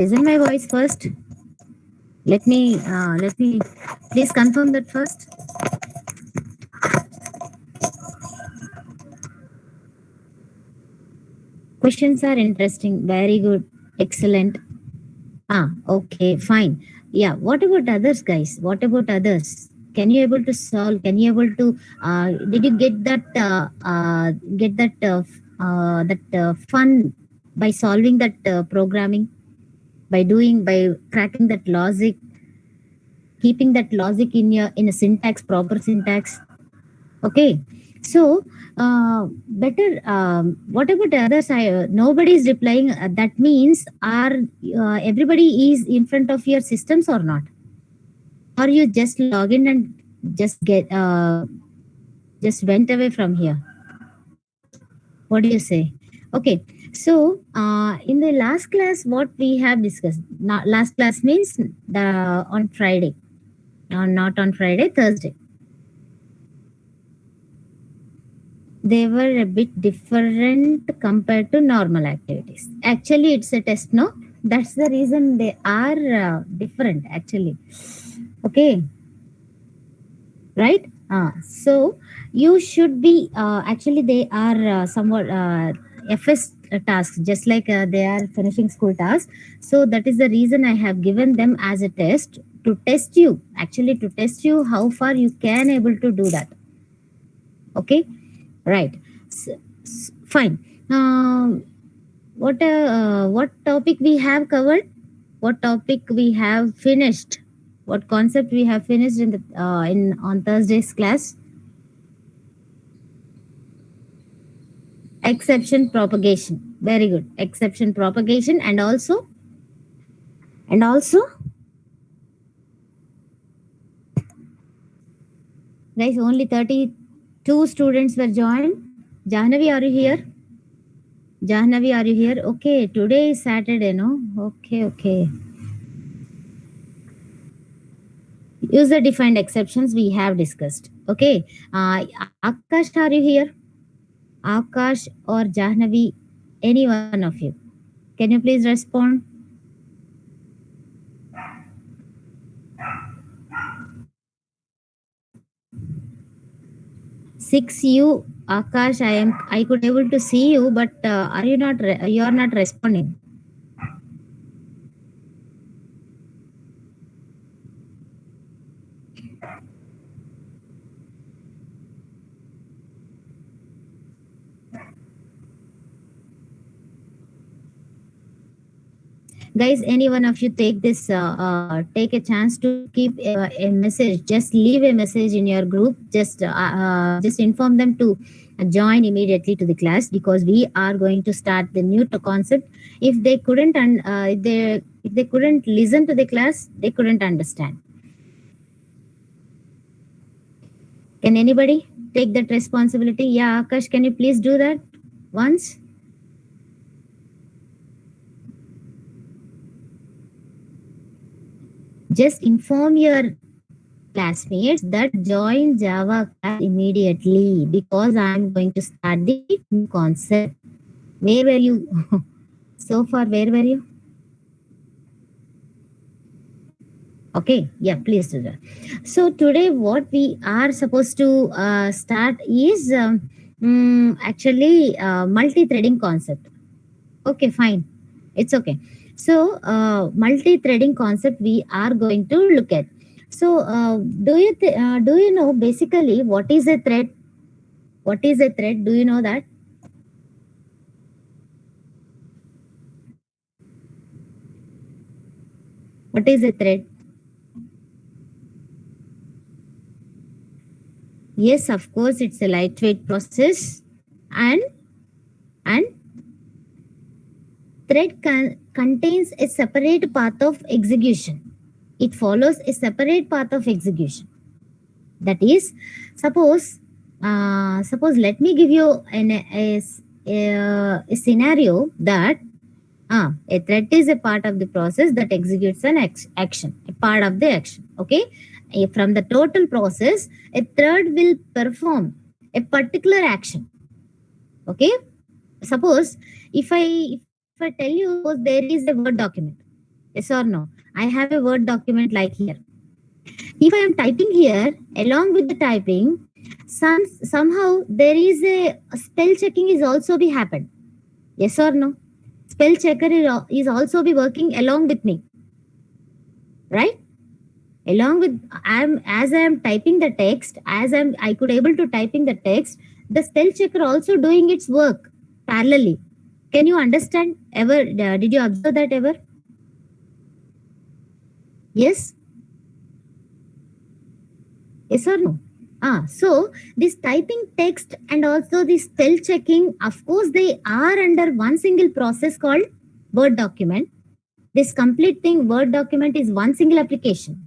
Listen my voice first. Let me please confirm that first. Questions are interesting. Very good. Excellent. Okay, fine. Yeah. What about others, guys? What about others? Can you able to solve? Can you able to? Did you get that? Fun by solving that programming, by cracking that logic, keeping that logic in a syntax, proper syntax. Okay. So, better. What about others? Nobody is replying. That means, are everybody is in front of your systems or not? Or you just log in and just went away from here? What do you say? Okay. So, in the last class, what we have discussed. Not, last class means the on Friday, or not on Friday, Thursday. They were a bit different compared to normal activities. Actually, it's a test, no? That's the reason they are different, actually. Okay, right? So you should be, actually, they are somewhat FS tasks, just like they are finishing school tasks. So that is the reason I have given them as a test to test you, actually, to test you how far you can able to do that. Okay, right. Fine. What topic we have covered? What topic we have finished? What concept we have finished in the in on Thursday's class? Exception propagation. Very good. Exception propagation, and also, guys, only 32 students were joined. Jahnavi, are you here? Jahnavi, are you here? Okay, today is Saturday, no? Okay. User defined exceptions we have discussed. Okay. Akash, are you here? Akash or Jahnavi, any one of you. Can you please respond? Six you, Akash. I could able to see you, but are you not? You are not responding. Guys, any one of you take a chance to keep a message. Just leave a message in your group. Just inform them to join immediately to the class, because we are going to start the new concept. If they couldn't and if they couldn't listen to the class, they couldn't understand. Can anybody take that responsibility? Yeah, Akash, can you please do that once? Just inform your classmates that join Java class immediately, because I'm going to start the new concept. Where were you? So far, where were you? Okay, yeah, please do that. So today, what we are supposed to start is actually multi-threading concept. Okay, fine, it's okay. So multi-threading concept we are going to look at. So do you know basically what is a thread? What is a thread? Do you know that? What is a thread? Yes, of course, it's a lightweight process, and and thread contains a separate path of execution. It follows a separate path of execution. That is, suppose let me give you a scenario that a thread is a part of the process that executes an action, a part of the action. Okay, from the total process, a thread will perform a particular action. Okay, suppose if I tell you, suppose there is a Word document. Yes or no? I have a Word document like here. If I am typing here, along with the typing, somehow there is a spell checking is also be happened. Yes or no? Spell checker is also be working along with me, right? Along with as I am typing the text, I could able to typing the text, the spell checker also doing its work parallelly. Can you understand ever? Did you observe that ever? Yes, yes or no? So this typing text and also the spell checking, of course they are under one single process called Word document. This complete thing, Word document, is one single application,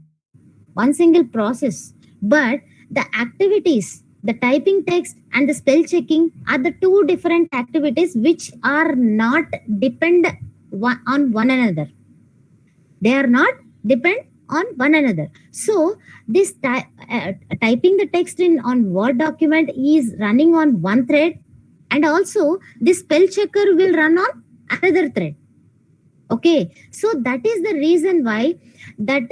one single process. But the activities, the typing text and the spell checking, are the two different activities which are not depend on one another. They are not depend on one another. So this typing the text in on Word document is running on one thread, and also the spell checker will run on another thread. Okay, so that is the reason why that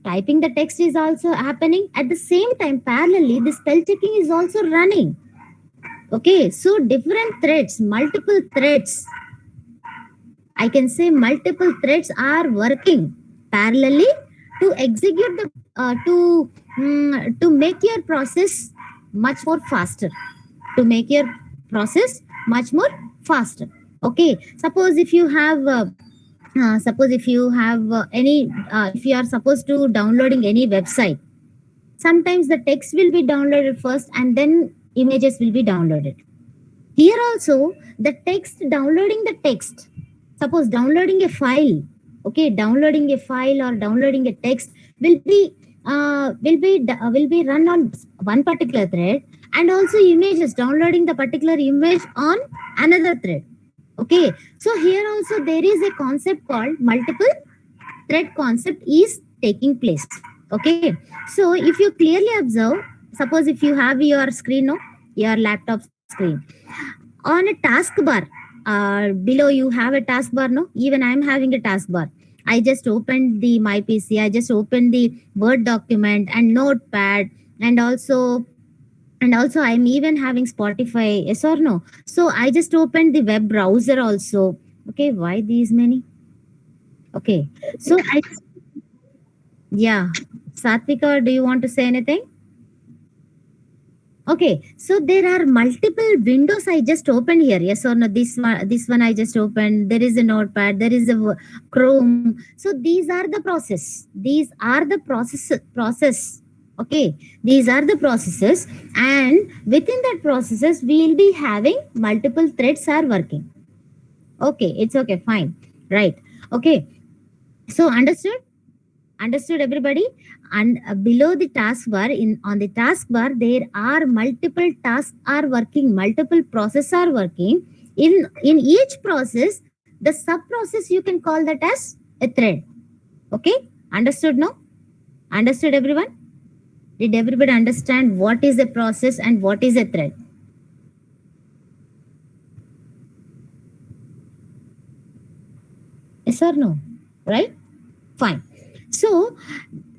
typing the text is also happening at the same time. Parallelly, the spell checking is also running. Okay, so different threads, multiple threads, I can say multiple threads are working parallelly to execute the to make your process much more faster, to make your process much more faster. Okay, suppose if you have any if you are supposed to downloading any website, sometimes the text will be downloaded first and then images will be downloaded. Here also the text, downloading the text, suppose downloading a file, okay, downloading a file or downloading a text will be run on one particular thread, and also images, downloading the particular image on another thread. Okay, so here also there is a concept called multiple thread concept is taking place. Okay, so if you clearly observe, suppose if you have your screen, no, your laptop screen, on a taskbar, below you have a taskbar, no, even I am having a taskbar. I just opened the my PC, I just opened the Word document and Notepad, and also I'm even having Spotify. Yes or no? So I just opened the web browser also. Okay, why these many? Okay, so I, yeah, Satvika, do you want to say anything? Okay, so there are multiple windows I just opened here. Yes or no? This one I just opened. There is a Notepad. There is a Chrome. So these are the process. These are the process. Okay, these are the processes, and within that processes we will be having multiple threads are working. Okay, it's okay, fine, right? Okay, so understood everybody. And below the taskbar, in on the taskbar there are multiple tasks are working, multiple processes are working. In each process, the sub process, you can call that as a thread. Okay, understood? No, understood everyone? Did everybody understand what is a process and what is a thread? Yes or no? Right, fine. So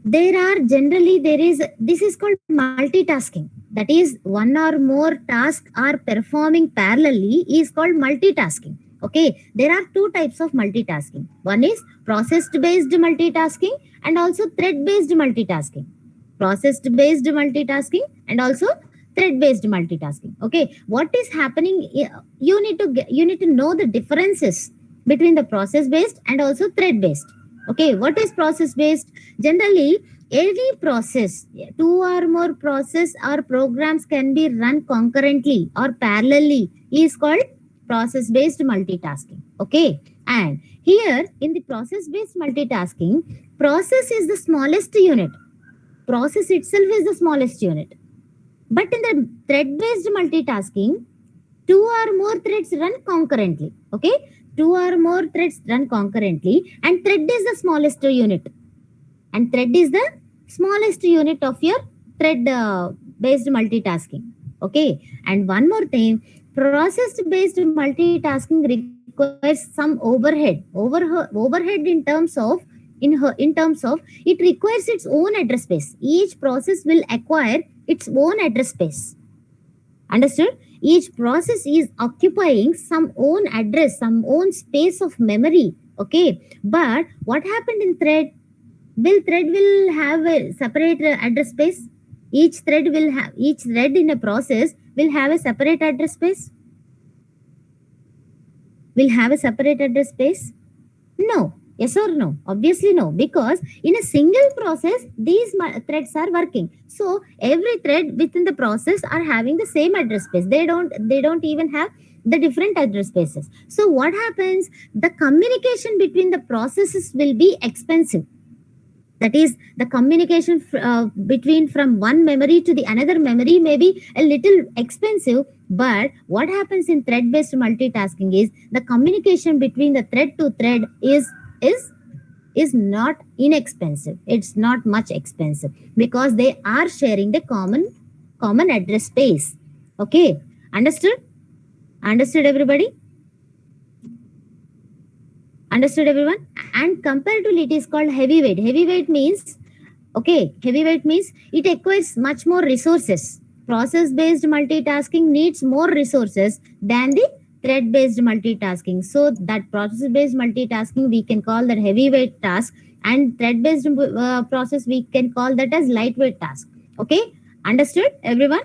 there are generally, there is, this is called multitasking. That is, one or more tasks are performing parallelly is called multitasking. Okay, there are two types of multitasking. One is process based multitasking and also thread based multitasking. Process based multitasking and also thread based multitasking. Okay, what is happening, you need to know the differences between the process based and also thread based. Okay, what is process based? Generally, any process, two or more process or programs can be run concurrently or parallelly is called process based multitasking. Okay, and here in the process based multitasking, process is the smallest unit. Process itself is the smallest unit. But in the thread based multitasking, two or more threads run concurrently. Okay, two or more threads run concurrently, and thread is the smallest unit, and thread is the smallest unit of your thread based multitasking. Okay, and one more thing, process based multitasking requires requires some overhead in terms of it requires its own address space. Each process will acquire its own address space. Understood? Each process is occupying some own address, some own space of memory. Okay. But what happened in thread? Thread will have a separate address space. Each thread in a process will have a separate address space. Will have a separate address space? No. Yes or no? Obviously no, because in a single process, these threads are working. So every thread within the process are having the same address space. They don't even have the different address spaces. So what happens? The communication between the processes will be expensive. That is, the communication between from one memory to the another memory may be a little expensive. But what happens in thread based multitasking is the communication between the thread to thread is not inexpensive. It's not much expensive because they are sharing the common address space. Okay, understood everybody? Understood everyone? And comparatively it is called heavyweight. Heavyweight means it acquires much more resources. Process based multitasking needs more resources than the thread based multitasking. So that process based multitasking we can call that heavyweight task, and thread based process we can call that as lightweight task. Okay, understood everyone?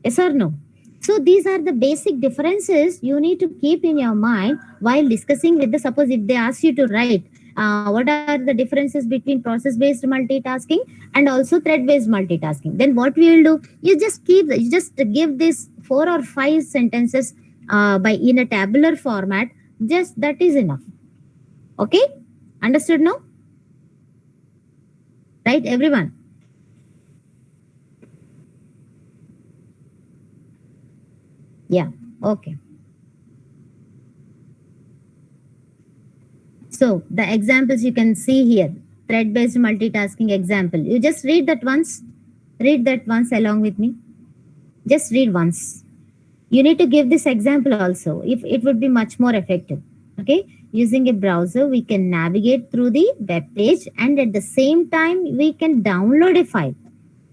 Yes or no? So these are the basic differences you need to keep in your mind while discussing with suppose if they ask you to write what are the differences between process based multitasking and also thread based multitasking, then what we will do, you just give this 4 or 5 sentences in a tabular format. Just that is enough. Okay, understood now? Right everyone? Yeah, okay. So the examples you can see here, thread based multitasking example. You just read that once. Read that once along with me. Just read once. You need to give this example also. If it would be much more effective. Okay. Using a browser, we can navigate through the web page, and at the same time, we can download a file.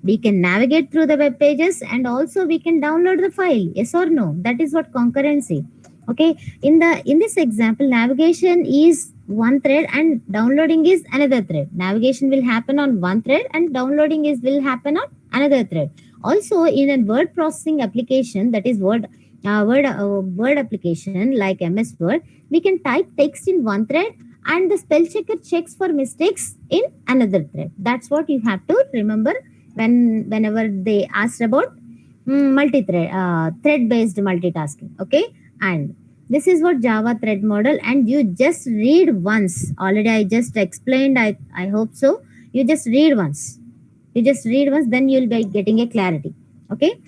We can navigate through the web pages and also we can download the file. Yes or no? That is what concurrency. Okay. In this example, navigation is one thread and downloading is another thread. Navigation will happen on one thread and downloading will happen on another thread. Also, in a word processing application, that is word application like MS Word, we can type text in one thread and the spell checker checks for mistakes in another thread. That's what you have to remember whenever they asked about multi-thread thread-based multitasking. Okay, and this is what Java thread model, and you just read once. Already I just explained. I hope so. You just read once. Then you'll be getting a clarity. Okay.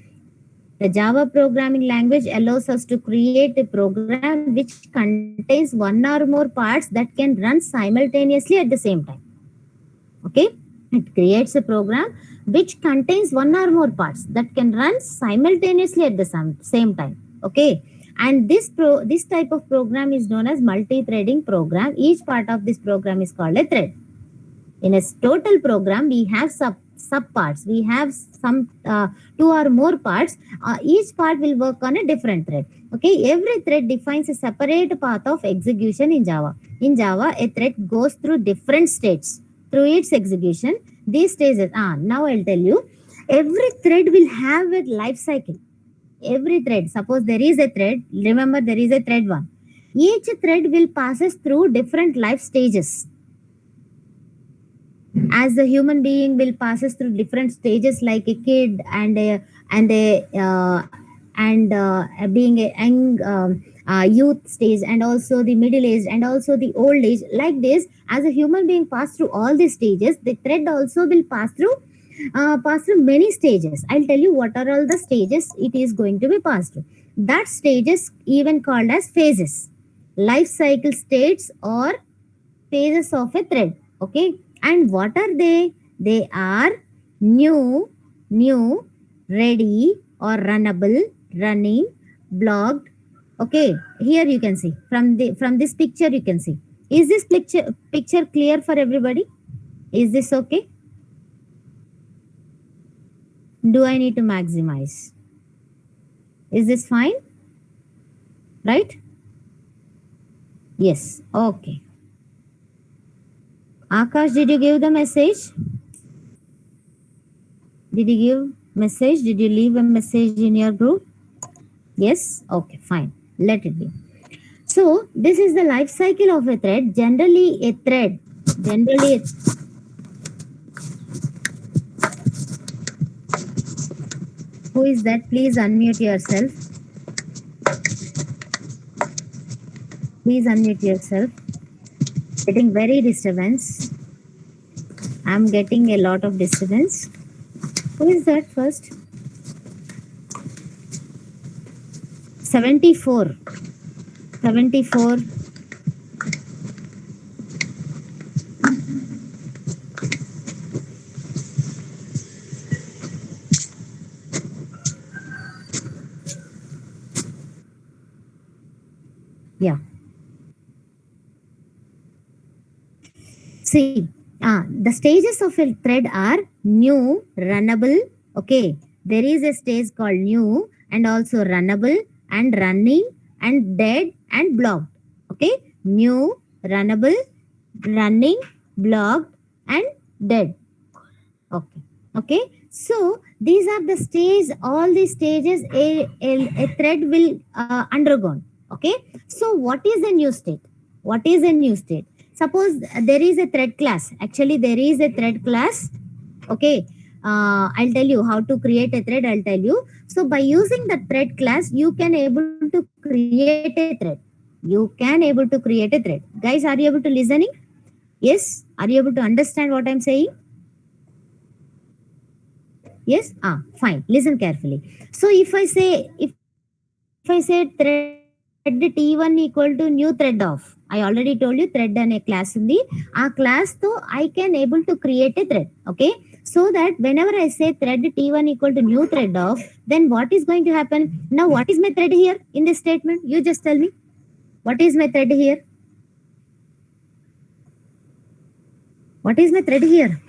The Java programming language allows us to create a program which contains one or more parts that can run simultaneously at the same time. Okay. It creates a program which contains one or more parts that can run simultaneously at the same time. Okay. And this type of program is known as multi-threading program. Each part of this program is called a thread. In a total program, we have subparts. We have some 2 or more parts. Each part will work on a different thread. Okay. Every thread defines a separate path of execution in Java. In Java, a thread goes through different states through its execution. These stages, now I'll tell you, every thread will have a life cycle. Every thread, suppose there is a thread, remember there is a thread 1. Each thread will passes through different life stages. As the human being will passes through different stages like a kid and being a young youth stage, and also the middle age and also the old age. Like this, as a human being pass through all these stages, the thread also will pass through many stages. I'll tell you what are all the stages it is going to be passed through. That stages even called as phases, life cycle states or phases of a thread. Okay. And what are they? They are new, ready or runnable, running, blocked. Okay, here you can see from this picture you can see. Is this picture clear for everybody? Is this okay? Do I need to maximize? Is this fine? Right? Yes. Okay. Akash, did you give the message? Did you give message? Did you leave a message in your group? Yes? Okay, fine. Let it be. So this is the life cycle of a thread. Generally who is that? Please unmute yourself. Please unmute yourself. Getting very disturbance. I'm getting a lot of disturbance. Who is that first? 74. 74. Yeah. See, the stages of a thread are new, runnable. Okay. There is a stage called new and also runnable and running and dead and blocked. Okay. New, runnable, running, blocked and dead. Okay. Okay. So these are the stages, all these stages a thread will undergo. Okay. So what is a new state? What is a new state? Suppose there is a thread class. Actually, there is a thread class. Okay. I'll tell you how to create a thread. I'll tell you. So by using the thread class, you can able to create a thread. You can able to create a thread. Guys, are you able to listening? Yes. Are you able to understand what I'm saying? Yes? Fine. Listen carefully. So if I say thread T1 equal to new thread of, I already told you thread and a class in the class, so I can able to create a thread. Okay. So that whenever I say thread T1 equal to new thread of, then what is going to happen? Now, what is my thread here in this statement? You just tell me. What is my thread here? What is my thread here?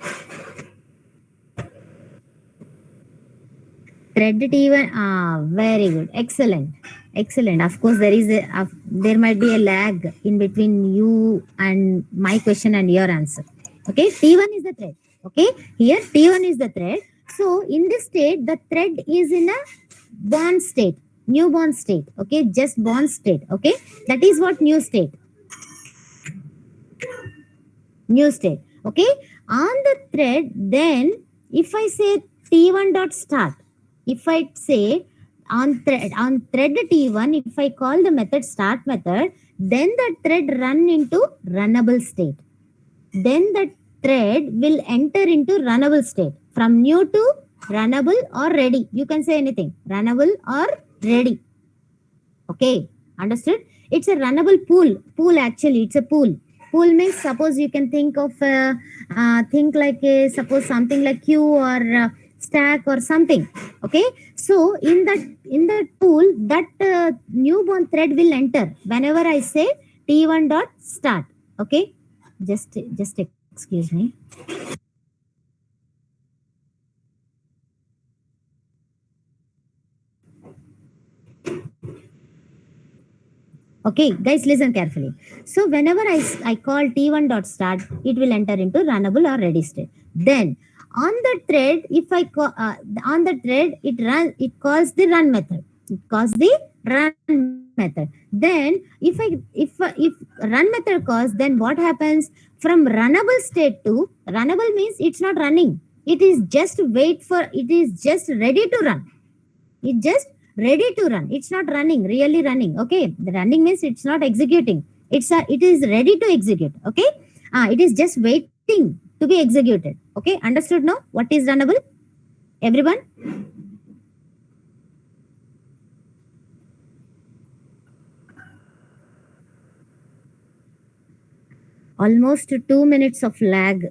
Thread T1. Very good. Excellent. Excellent. Of course, there might be a lag in between you and my question and your answer. Okay. T1 is the thread. Okay. Here T1 is the thread. So in this state, the thread is in a born state, newborn state. Okay. Just born state. Okay. That is what new state. New state. Okay. On the thread, then if I say T1 dot start, if I say on thread T1, if I call the method start method, then the thread run into runnable state. Then the thread will enter into runnable state from new to runnable or ready. You can say anything, runnable or ready. Okay, understood? It's a runnable pool. Pool actually, it's a pool. Pool means suppose you can think of think like a suppose something like queue or stack or something. Okay, so in that pool, that newborn thread will enter whenever I say T1 dot start. Okay, just excuse me. Okay, guys, listen carefully. So whenever I call T1 dot start, it will enter into runnable or ready state. Then on the thread, if I call on the thread, it calls the run method. It calls the run method. Then if run method calls, then what happens? From runnable state to runnable means it's not running. It is just it is just ready to run. It just ready to run. It's not running, really running. Okay. The running means it's not executing. It is ready to execute. Okay. It is just waiting to be executed. Okay. Understood now? What is runnable? Everyone? Almost 2 minutes of lag.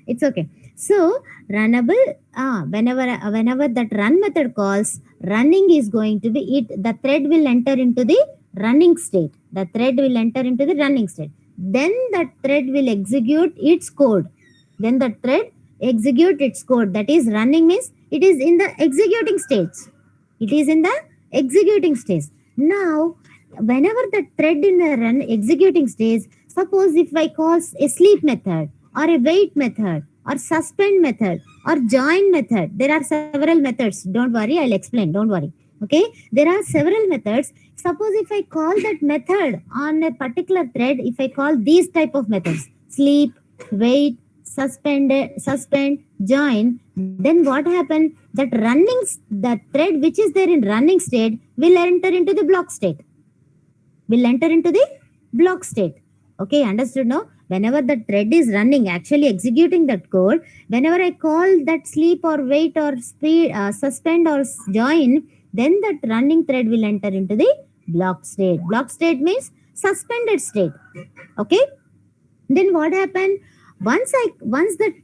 It's okay. So runnable, whenever that run method calls, running is going to be it. The thread will enter into the running state. The thread will enter into the running state. Then the thread will execute its code. Then the thread execute its code. That is running means it is in the executing stage. It is in the executing stage. Now, whenever the thread in the run executing stage, suppose if I call a sleep method or a wait method or suspend method or join method, there are several methods. Don't worry, I'll explain. Don't worry. Okay, there are several methods. Suppose if I call that method on a particular thread, if I call these type of methods, sleep, wait, suspend, join, then what happened? That that thread which is there in running state will enter into the block state. Will enter into the block state. Okay, understood now? Whenever the thread is running, actually executing that code, whenever I call that sleep or wait or suspend or join, then that running thread will enter into the block state. Block state means suspended state. Okay, then what happened? Once that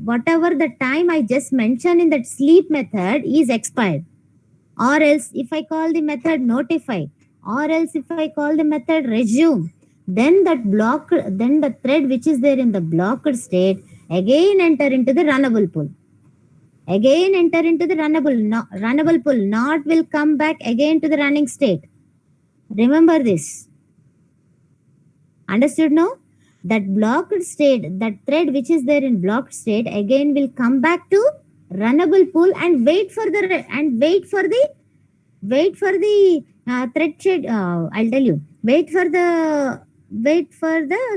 whatever the time I just mentioned in that sleep method is expired, or else if I call the method notify, or else if I call the method resume, then then the thread which is there in the blocked state again enter into the runnable pool. Again enter into the runnable pool. Not will come back again to the running state. Remember this. Understood now? That blocked state, that thread which is there in blocked state again will come back to runnable pool and wait for the thread state. I'll tell you. Wait for the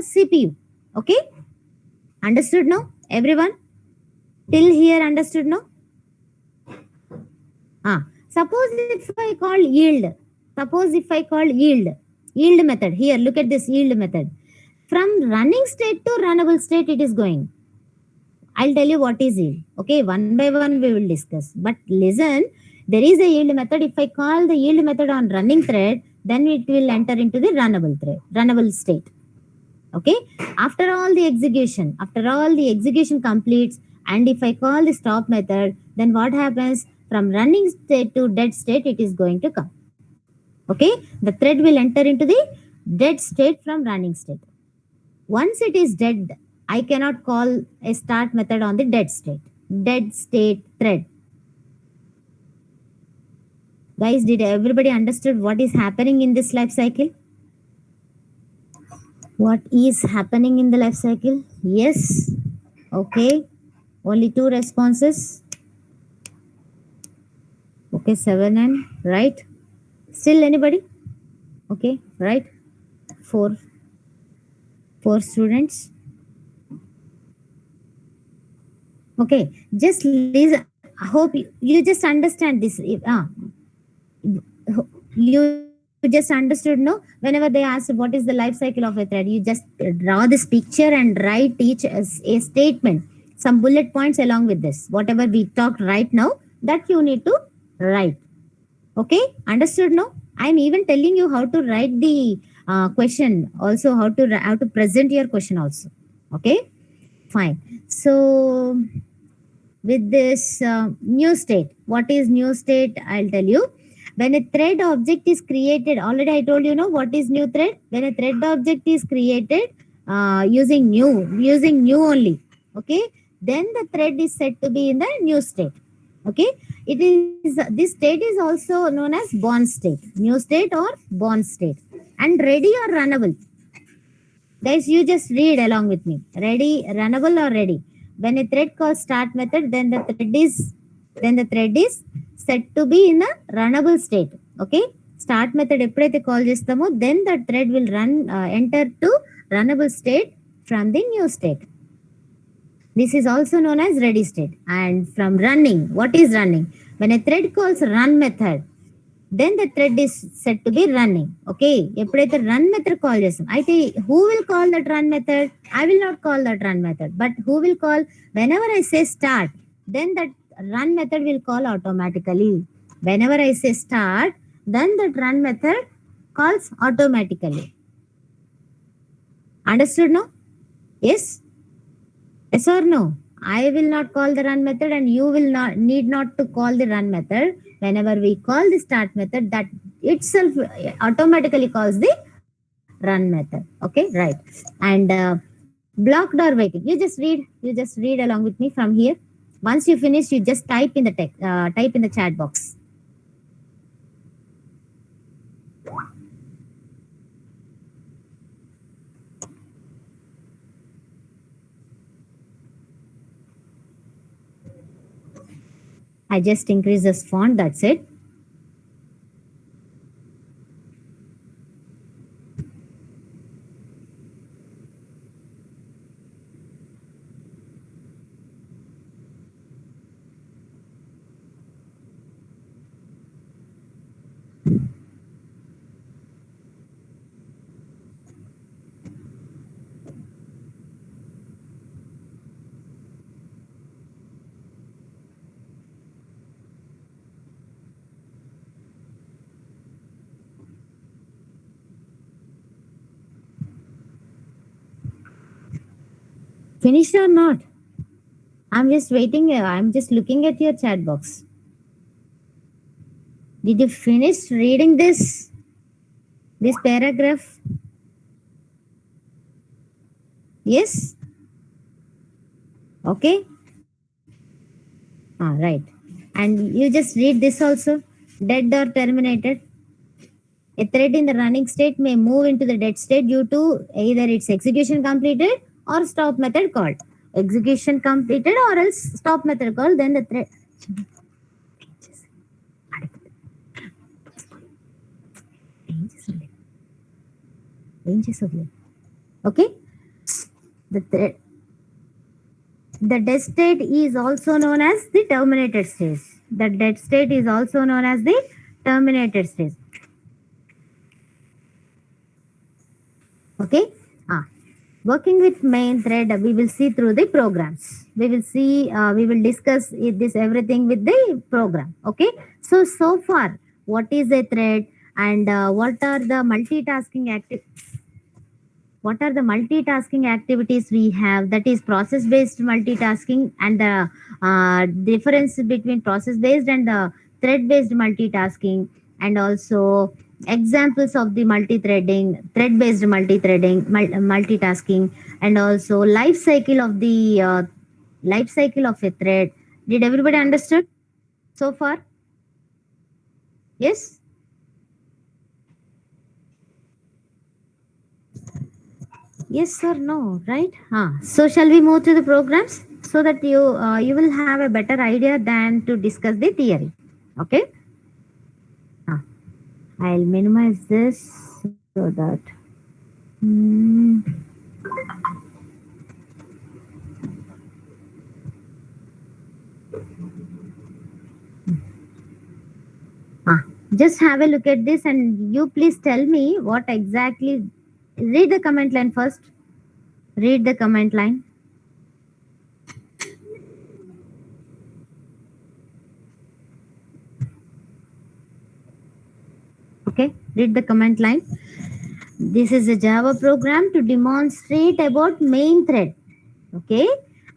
CPU. Okay? Understood now? Everyone? Till here understood now? Suppose if I call yield. Yield method. Here, look at this yield method. From running state to runnable state, it is going. I'll tell you what is yield. Okay, one by one we will discuss. But listen, there is a yield method. If I call the yield method on running thread, then it will enter into the runnable state. Okay, after all the execution completes, and if I call the stop method, then what happens? From running state to dead state, it is going to come. Okay, the thread will enter into the dead state from running state. Once it is dead, I cannot call a start method on the dead state thread. Guys, did everybody understood what is happening in this life cycle? What is happening in the life cycle? Yes. Okay. Only 2 responses. Okay, 7 and right. Still anybody? Okay, right. 4 students. Okay, just listen. I hope you just understand this. You just understood, no? Whenever they ask what is the life cycle of a thread, you just draw this picture and write each as a statement, some bullet points along with this. Whatever we talked right now, that you need to write. Okay, understood, no? I'm even telling you how to write the question, also how to present your question also. Okay, fine. So with this new state, what is new state? I'll tell you. When a thread object is created, already I told you, know what is new thread. When a thread object is created using new only, okay, then the thread is said to be in the new state. Okay, this state is also known as born state, new state or born state, and ready or runnable. Guys, you just read along with me. Ready, runnable or ready. When a thread calls start method, then the thread is set to be in a runnable state. Okay, start method ఎప్పుడైతే call చేస్తామో then the thread will enter to runnable state from the new state. This is also known as ready state. And from running, what is running? When a thread calls run method, then the thread is set to be running. Okay, ఎప్పుడైతే run method call చేస్తాం, అయితే who will call that run method? I will not call that run method, but who will call? Whenever I say start, then that run method will call automatically. Whenever I say start, then that run method calls automatically. Understood, no? Yes? Yes or no? I will not call the run method and you will not need not to call the run method. Whenever we call the start method, that itself automatically calls the run method. Okay, right. And blocked or waiting. You just read along with me from here. Once you finish, you just type in the text, type in the chat box. I just increase this font. That's it. Finished or not? I'm just waiting. I'm just looking at your chat box. Did you finish reading this paragraph? Yes. Okay. Right. And you just read this also. Dead or terminated. A thread in the running state may move into the dead state due to either its execution completed or stop method called. Execution completed or else stop method called. Then the thread. Okay. The thread. The dead state is also known as the terminated state. The dead state is also known as the terminated state. Okay. Ah. Working with main thread, we will see through the programs. We will discuss this everything with the program. Okay. So far, what is a thread and what are the multitasking activities we have, that is process based multitasking, and the difference between process based and the thread based multitasking, and also examples of the thread based multitasking, and also life cycle of a thread. Did everybody understood so far? Yes. Yes or no, right? So shall we move to the programs so that you will have a better idea than to discuss the theory. Okay. Ah, I'll minimize this so that. Hmm, ah, just have a look at this and you please tell me what exactly. Read the comment line first. Read the comment line. Okay. Read the comment line. This is a Java program to demonstrate about main thread. Okay.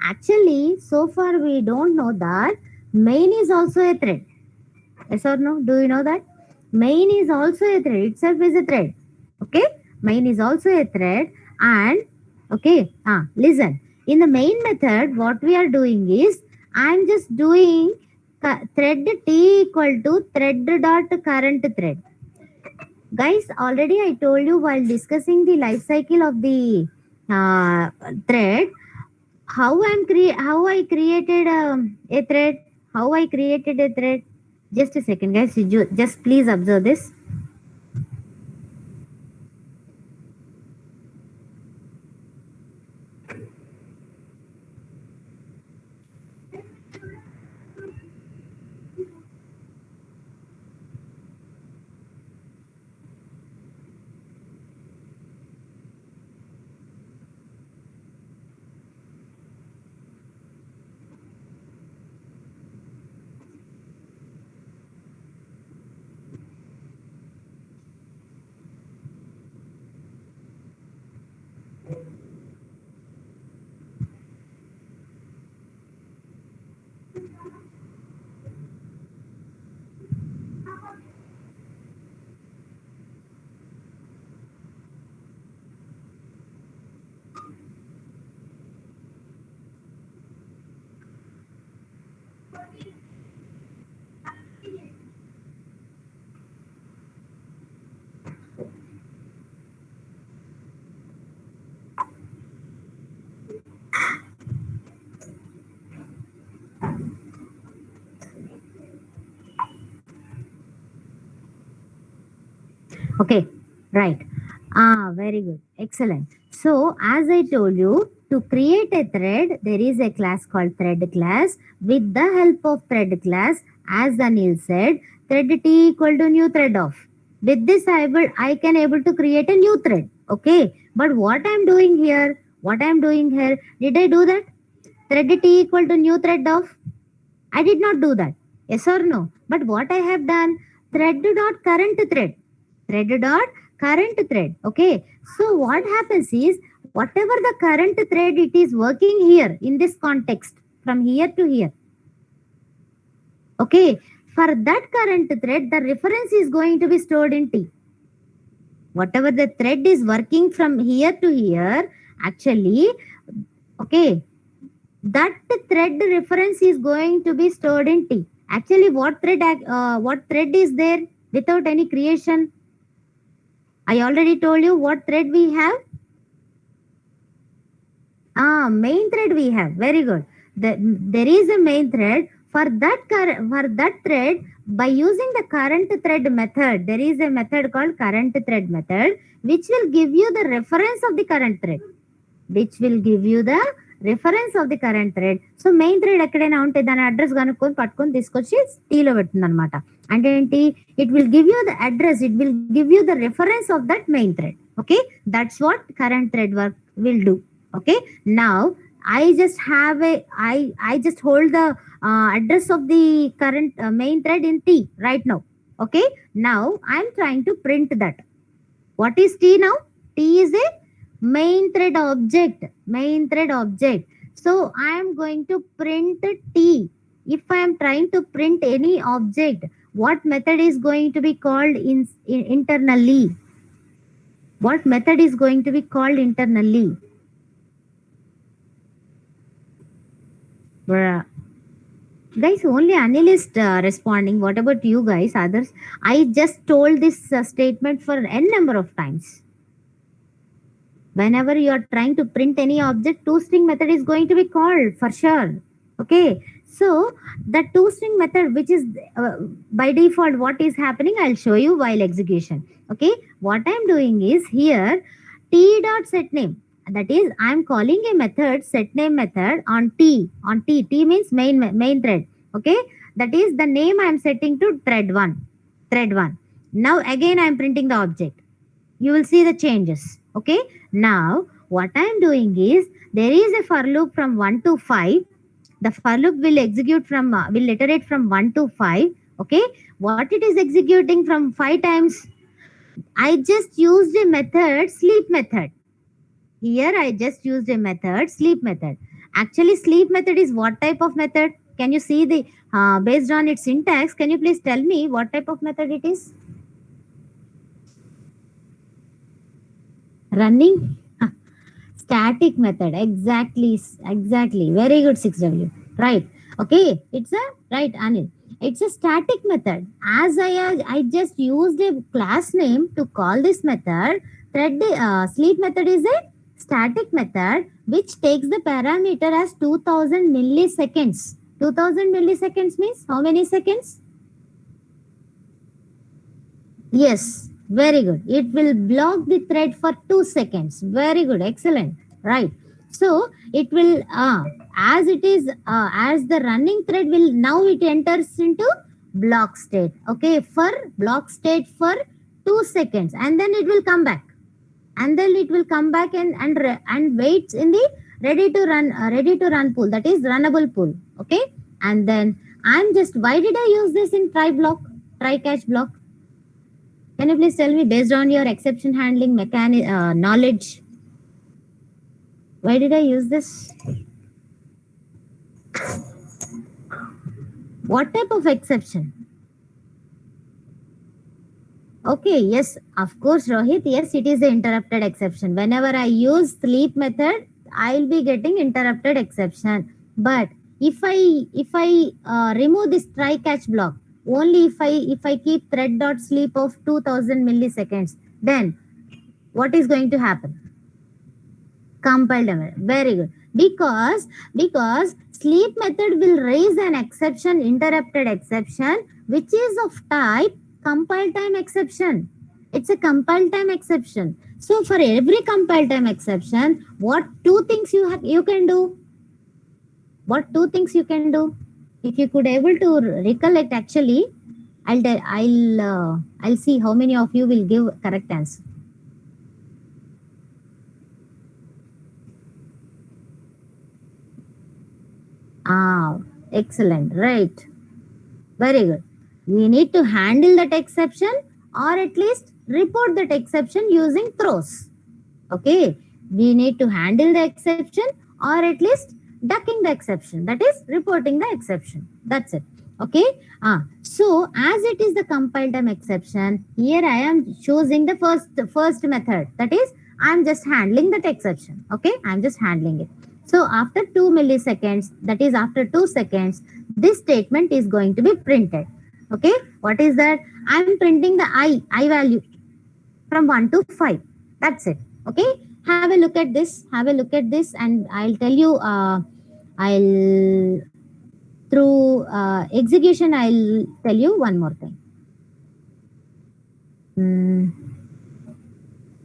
Actually, so far we don't know that main is also a thread. Yes or no? Do you know that? Main is also a thread. Itself is a thread. Okay. Main is also a thread. And okay. Listen. In the main method, what we are doing is I'm just doing thread t equal to thread dot current thread. Guys, already I told you while discussing the life cycle of the thread, how I created a thread, how I created a thread. Just a second, guys. Just please observe this. Okay, right. Very good. Excellent. So, as I told you, to create a thread, there is a class called thread class. With the help of thread class, as Anil said, thread t equal to new thread of. With this, I can able to create a new thread. Okay. But what I'm doing here, did I do that? Thread t equal to new thread of? I did not do that. Yes or no? But what I have done, thread dot current thread. Thread dot current thread. Okay. So what happens is whatever the current thread it is working here in this context from here to here. Okay. For that current thread, the reference is going to be stored in T. Whatever the thread is working from here to here, actually, okay, that thread reference is going to be stored in T. Actually, what thread is there without any creation? I already told you what thread we have. Main thread we have. Very good. There is a main thread. For that thread, by using the current thread method, there is a method called current thread method, which will give you the reference of the current thread. Which will give you the reference of the current thread. So main thread ఎక్కడైనా ఉంటే దాని address కనుక్కొని పట్టుకొని తీసుకొచ్చి టీలో పెడుతుంది అనమాట. అంటే ఏంటి, it will give you the address, it will give you the reference of that main thread. Okay, that's what current thread work will do. Okay, now I just hold the address of the current main thread in T right now. Okay, now I'm trying to print that. What is T now? T is a main thread object. So I am going to print T. If I am trying to print any object, what method is going to be called internally? What method is going to be called internally? Guys, only Anil is responding. What about you guys, others? I just told this statement for n number of times. Whenever you are trying to print any object, toString method is going to be called for sure. Okay, so the toString method, which is by default what is happening, I'll show you while execution. Okay, what I'm doing is here t.setName. That is, I'm calling a method setName method on T. T means main thread. Okay, that is the name I'm setting to thread 1. Now again I'm printing the object. You will see the changes. Okay, now what I'm doing is there is a for loop from 1 to 5. The for loop will execute from will iterate from 1 to 5. Okay, what it is executing from 5 times? I just used a method sleep method. Here I just used a method sleep method. Actually, sleep method is what type of method? Can you see the based on its syntax? Can you please tell me what type of method it is? Running static method. Exactly. Very good, 6W. Right. Okay, it's a right, Anil. It's a static method. As I just used a class name to call this method. Thread sleep method is a static method which takes the parameter as 2000 milliseconds. 2000 milliseconds means how many seconds? Yes, very good. It will block the thread for 2 seconds. Very good, excellent. Right. So it will as it is as the running thread will now it enters into block state. Okay, for block state for 2 seconds, and then it will come back. And then it will come back and waits in the ready to run pool, that is runnable pool. Okay, and then I'm just, why did I use this in try catch block? Can you please tell me, based on your exception handling knowledge, why did I use this? What type of exception? Okay, yes, of course, Rohit. Yes, it is the interrupted exception. Whenever I use sleep method, I'll be getting interrupted exception. But If I remove this try catch block, only if I keep thread dot sleep of 2000 milliseconds, then what is going to happen? Compiled error. Very good. Because sleep method will raise an exception, interrupted exception, which is of type compile time exception. It's a compile time exception. So for every compile time exception, what two things you can do? What two things you can do? If you could able to recollect, actually, I'll see how many of you will give correct answer. Ah, excellent. Right. Very good. We need to handle that exception or at least report that exception using throws. Okay. We need to handle the exception or at least ducking the exception. That is reporting the exception. That's it. Okay. So as it is the compile time exception, here I am choosing the first method. That is, I'm just handling that exception. Okay. I'm just handling it. So after 2 milliseconds, that is after 2 seconds, this statement is going to be printed. Okay. What is that? I'm printing the I value from 1 to 5. That's it. Okay. Have a look at this. Have a look at this, and I'll tell you. I'll through execution. I'll tell you one more thing.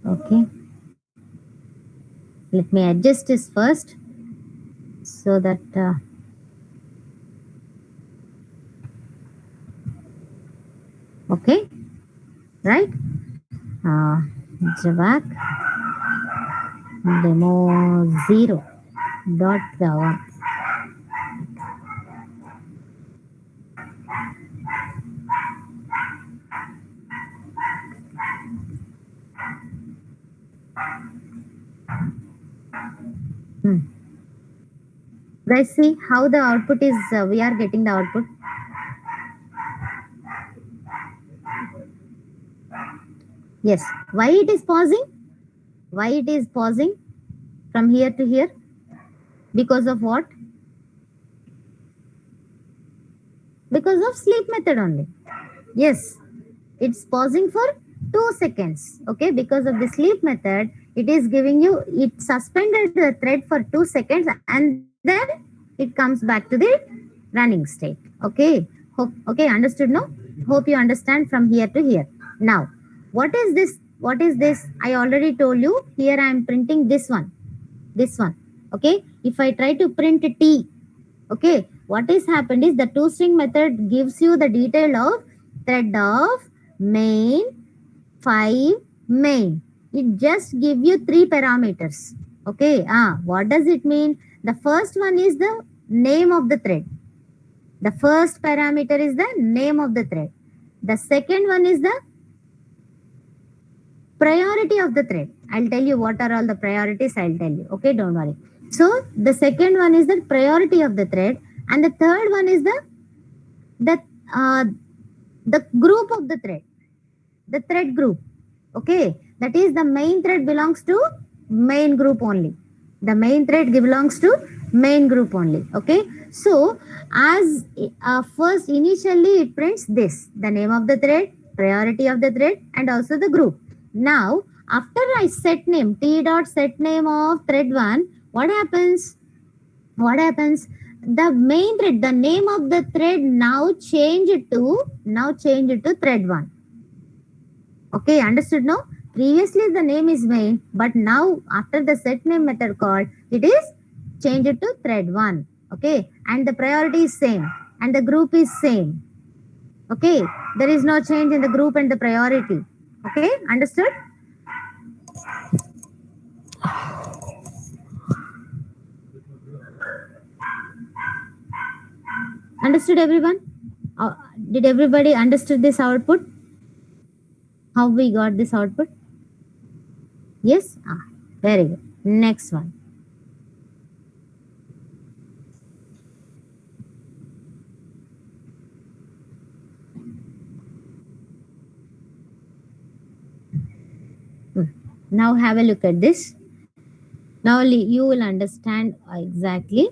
Okay. Let me adjust this first so that. Okay. Right. Javac demo 0 dot java. Guys, see how the output is. We are getting the output. Yes. Why it is pausing? Why it is pausing from here to here? Because of what? Because of sleep method only. Yes. It's pausing for 2 seconds. Okay. Because of the sleep method, it is giving you, it suspended the thread for 2 seconds and then it comes back to the running state. Okay. Okay. Understood? No? Hope you understand from here to here. Now, what is this? What is this? I already told you. Here I am printing this one. This one. Okay. If I try to print T, okay, what is happened is the toString method gives you the detail of thread of main 5 main. It just give you 3 parameters. Okay. What does it mean? The first one is the name of the thread. The first parameter is the name of the thread. The second one is the priority of the thread. I'll tell you what are all the priorities. I'll tell you. Okay, don't worry. So the second one is the priority of the thread, and the third one is the group of the thread, the thread group. Okay, that is the main thread belongs to main group only. The main thread belongs to main group only. Okay, so as first initially it prints this, the name of the thread, priority of the thread, and also the group. Now after I set name t dot set name of thread 1, what happens? What happens? The main thread, the name of the thread now change it to thread 1. Okay, understood? No? Previously the name is main, but now after the set name method call, it is changed to thread 1. Okay, and the priority is same and the group is same. Okay, there is no change in the group and the priority. Okay, understood? Understood, everyone? Did everybody understood this output? How we got this output? Yes? Very good. Next one. Now have a look at this. Now you will understand exactly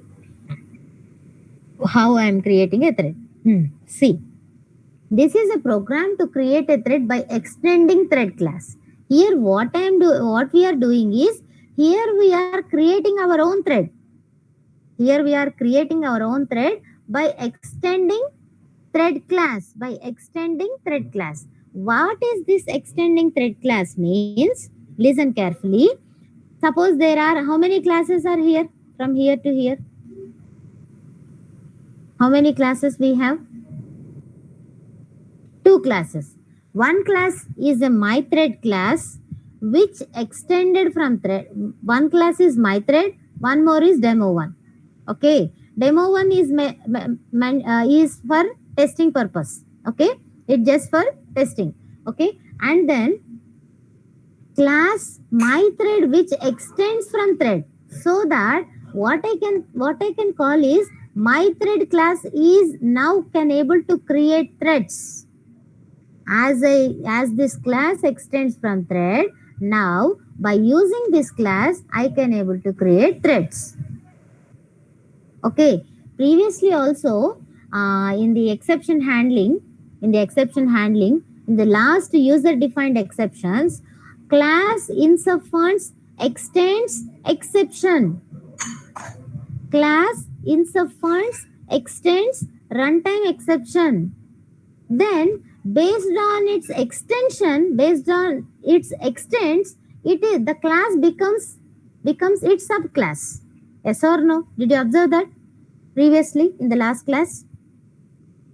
how I am creating a thread. See, this is a program to create a thread by extending thread class. Here, what we are doing is, here we are creating our own thread. Here we are creating our own thread by extending thread class. By extending thread class. What is this extending thread class means? Listen carefully. Suppose there are, how many classes are here? From here to here. How many classes we have? Two classes. One class is a mythread class which extended from thread. One class is mythread, one more is demo1. Okay, demo1 is for testing purpose. Okay, it's just for testing. Okay, and then class mythread which extends from thread, so that what I can call is mythread class is now can able to create threads. As this class extends from thread, now by using this class I can able to create threads. Okay, previously also in the exception handling, in the last user defined exceptions, class insufference extends exception. Class insufference extends runtime exception. Then based on its extension, based on its extents, it is the class becomes its subclass. Yes or no? Did you observe that previously in the last class?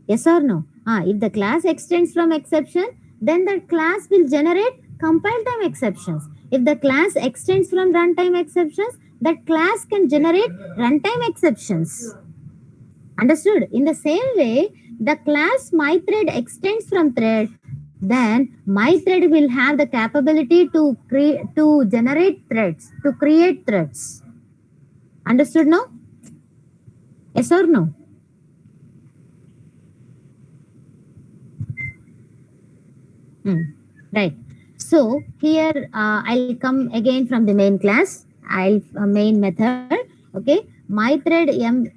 Yes or no? If the class extends from exception, then that class will generate compile time exceptions. If the class extends from runtime exceptions, that class can generate runtime exceptions. Understood? In the same way, the class mythread extends from thread, then mythread will have the capability to generate threads, to create threads. Understood now? Yes or no? Right. So here I'll come again from the main class. Main method. Okay. Mythread m.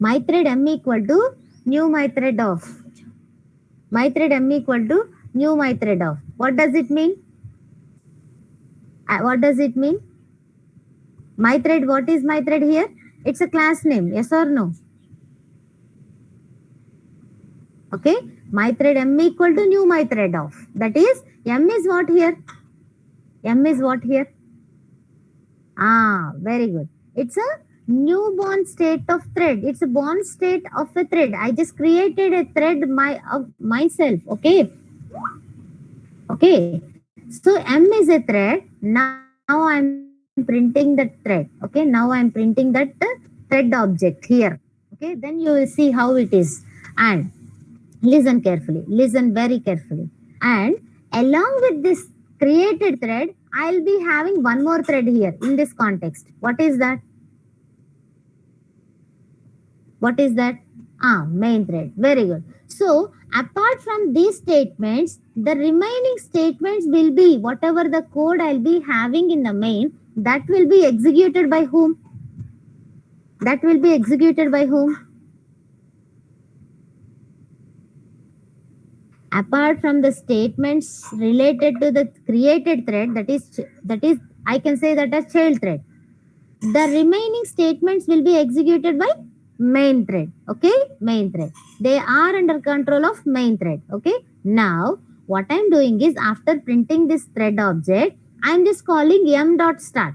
Mythread m equal to new mythread of. Mythread m equal to new mythread of. What does it mean? What does it mean? Mythread. What is mythread here? It's a class name. Yes or no? Okay. Mythread m equal to new mythread of. That is, m is what here? M is what here? Very good. It's a newborn state of thread. It's a born state of a thread. I just created a thread of myself. Okay. Okay. So m is a thread. Now I'm printing that thread. Okay. Now I'm printing that thread object here. Okay. Then you will see how it is. And listen carefully. Listen very carefully. And along with this created thread, I'll be having one more thread here in this context. What is that? What is that? Main thread. Very good. So apart from these statements, the remaining statements will be whatever the code I'll be having in the main, that will be executed by whom? That will be executed by whom? Apart from the statements related to the created thread, that is I can say that as child thread, the remaining statements will be executed by main thread. Okay, main thread. They are under control of main thread. Okay. Now what I'm doing is, after printing this thread object, I'm just calling m.start.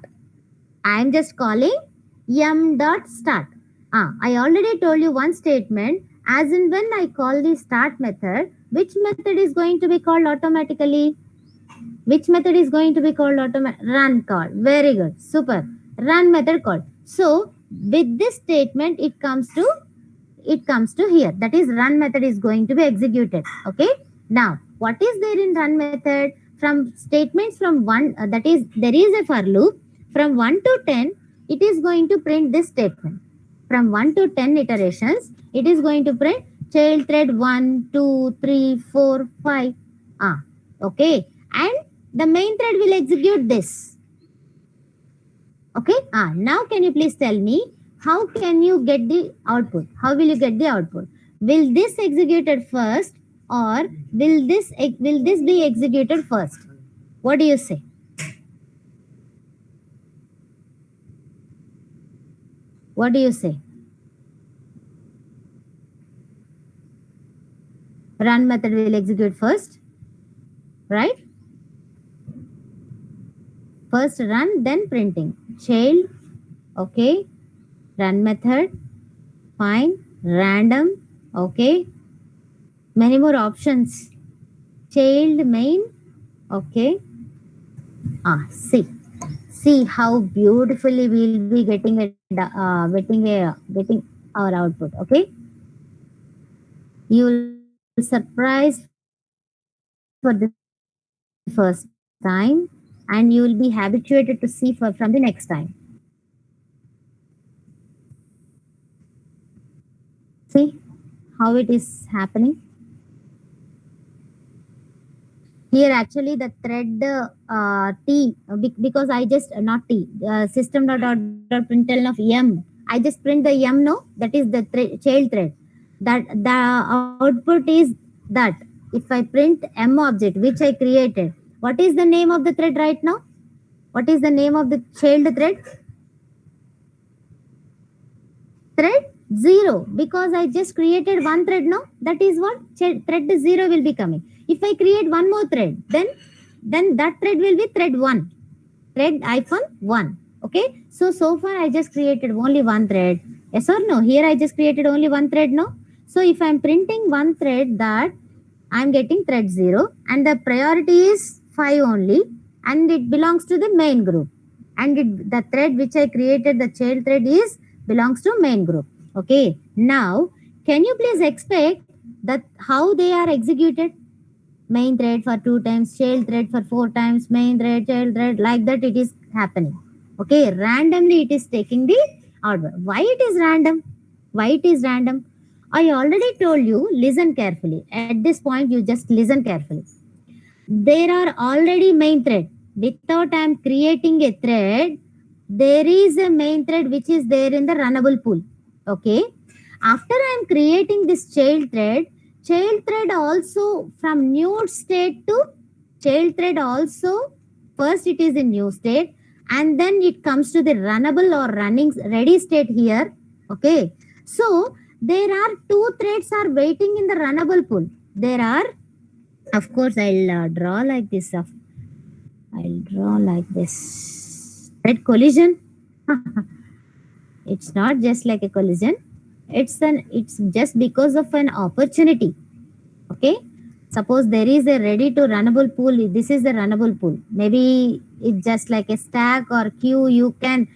I'm just calling m.start. I already told you one statement. As in when I call the start method, which method is going to be called automatically? Which method is going to be called automatically? Run call. Very good. Super. Run method called. So with this statement, it comes to here. That is, run method is going to be executed. Okay. Now what is there in run method? From statements from 1, that is, there is a for loop from 1 to 10. It is going to print this statement. From 1 to 10 iterations, it is going to print child thread 1, 2, 3, 4, 5. Okay. And the main thread will execute this. Okay. Now can you please tell me how can you get the output? How will you get the output? Will this executed first, or will this be executed first? What do you say? What do you say? Run method will execute first, right? First run, then printing. Child, okay. Run method, fine. Random, okay. Many more options. Child main, okay. See how beautifully we'll be getting our output. Okay, you will surprise for the first time, and you will be habituated to see from the next time. See how it is happening. Here actually the thread t because I just not t system.out.println of m. I just print the m, no, that is the child thread. That the output is that if I print m object which I created, what is the name of the thread right now? What is the name of the child thread? Thread 0, because I just created one thread, no, that is what thread 0 will be coming. If I create one more thread, then that thread will be thread 1, thread hyphen 1. Okay, so far I just created only one thread. Yes or no? Here I just created only one thread, no. So if I'm printing one thread, that I'm getting thread 0, and the priority is 5 only, and it belongs to the main group, and the thread which I created, the child thread, is belongs to main group. Okay, now can you please expect that how they are executed? Main thread for 2 times, child thread for 4 times, main thread, child thread, like that it is happening. Okay, randomly it is taking the order. Why it is random? Why it is random? I already told you, listen carefully. At this point, you just listen carefully. There are already main thread. Without I am creating a thread, there is a main thread which is there in the runnable pool. Okay. After I am creating this child thread also from new state to child thread also, first it is in new state, and then it comes to the runnable or running ready state here. Okay. So there are two threads are waiting in the runnable pool. There are, of course, I'll draw like this. I'll draw like this. Thread collision. It's not just like a collision. It's just because of an opportunity. Okay. Suppose there is a ready to runnable pool. This is the runnable pool. Maybe it's just like a stack or queue. You can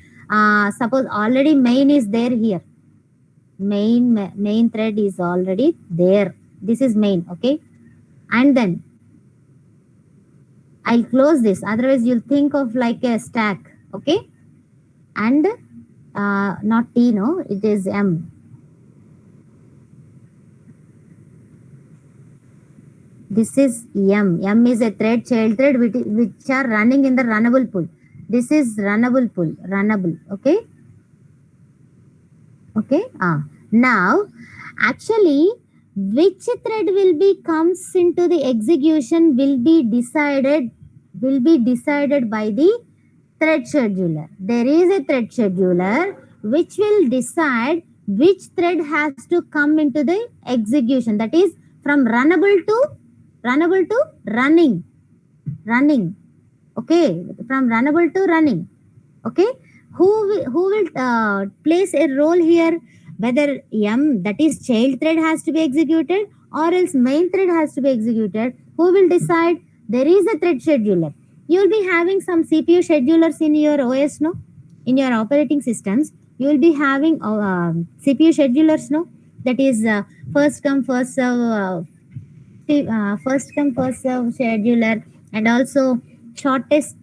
suppose already main is there here. Main thread is already there. This is main. Okay. And then I'll close this. Otherwise, you'll think of like a stack. Okay. And not T, no, it is M. This is M. M is a thread, child thread, which are running in the runnable pool. This is runnable pool, runnable. Okay. Okay. Now, actually, which thread will be comes into the execution will be decided by the thread scheduler. There is a thread scheduler which will decide which thread has to come into the execution. That is from runnable to running. Okay, from runnable to running. Okay, who will place a role here? Whether M, that is child thread, has to be executed, or else main thread has to be executed. Who will decide? There is a thread scheduler. You will be having some CPU schedulers in your OS, no? In your operating systems, you will be having CPU schedulers, no? That is first come first serve, first come first serve scheduler, and also shortest.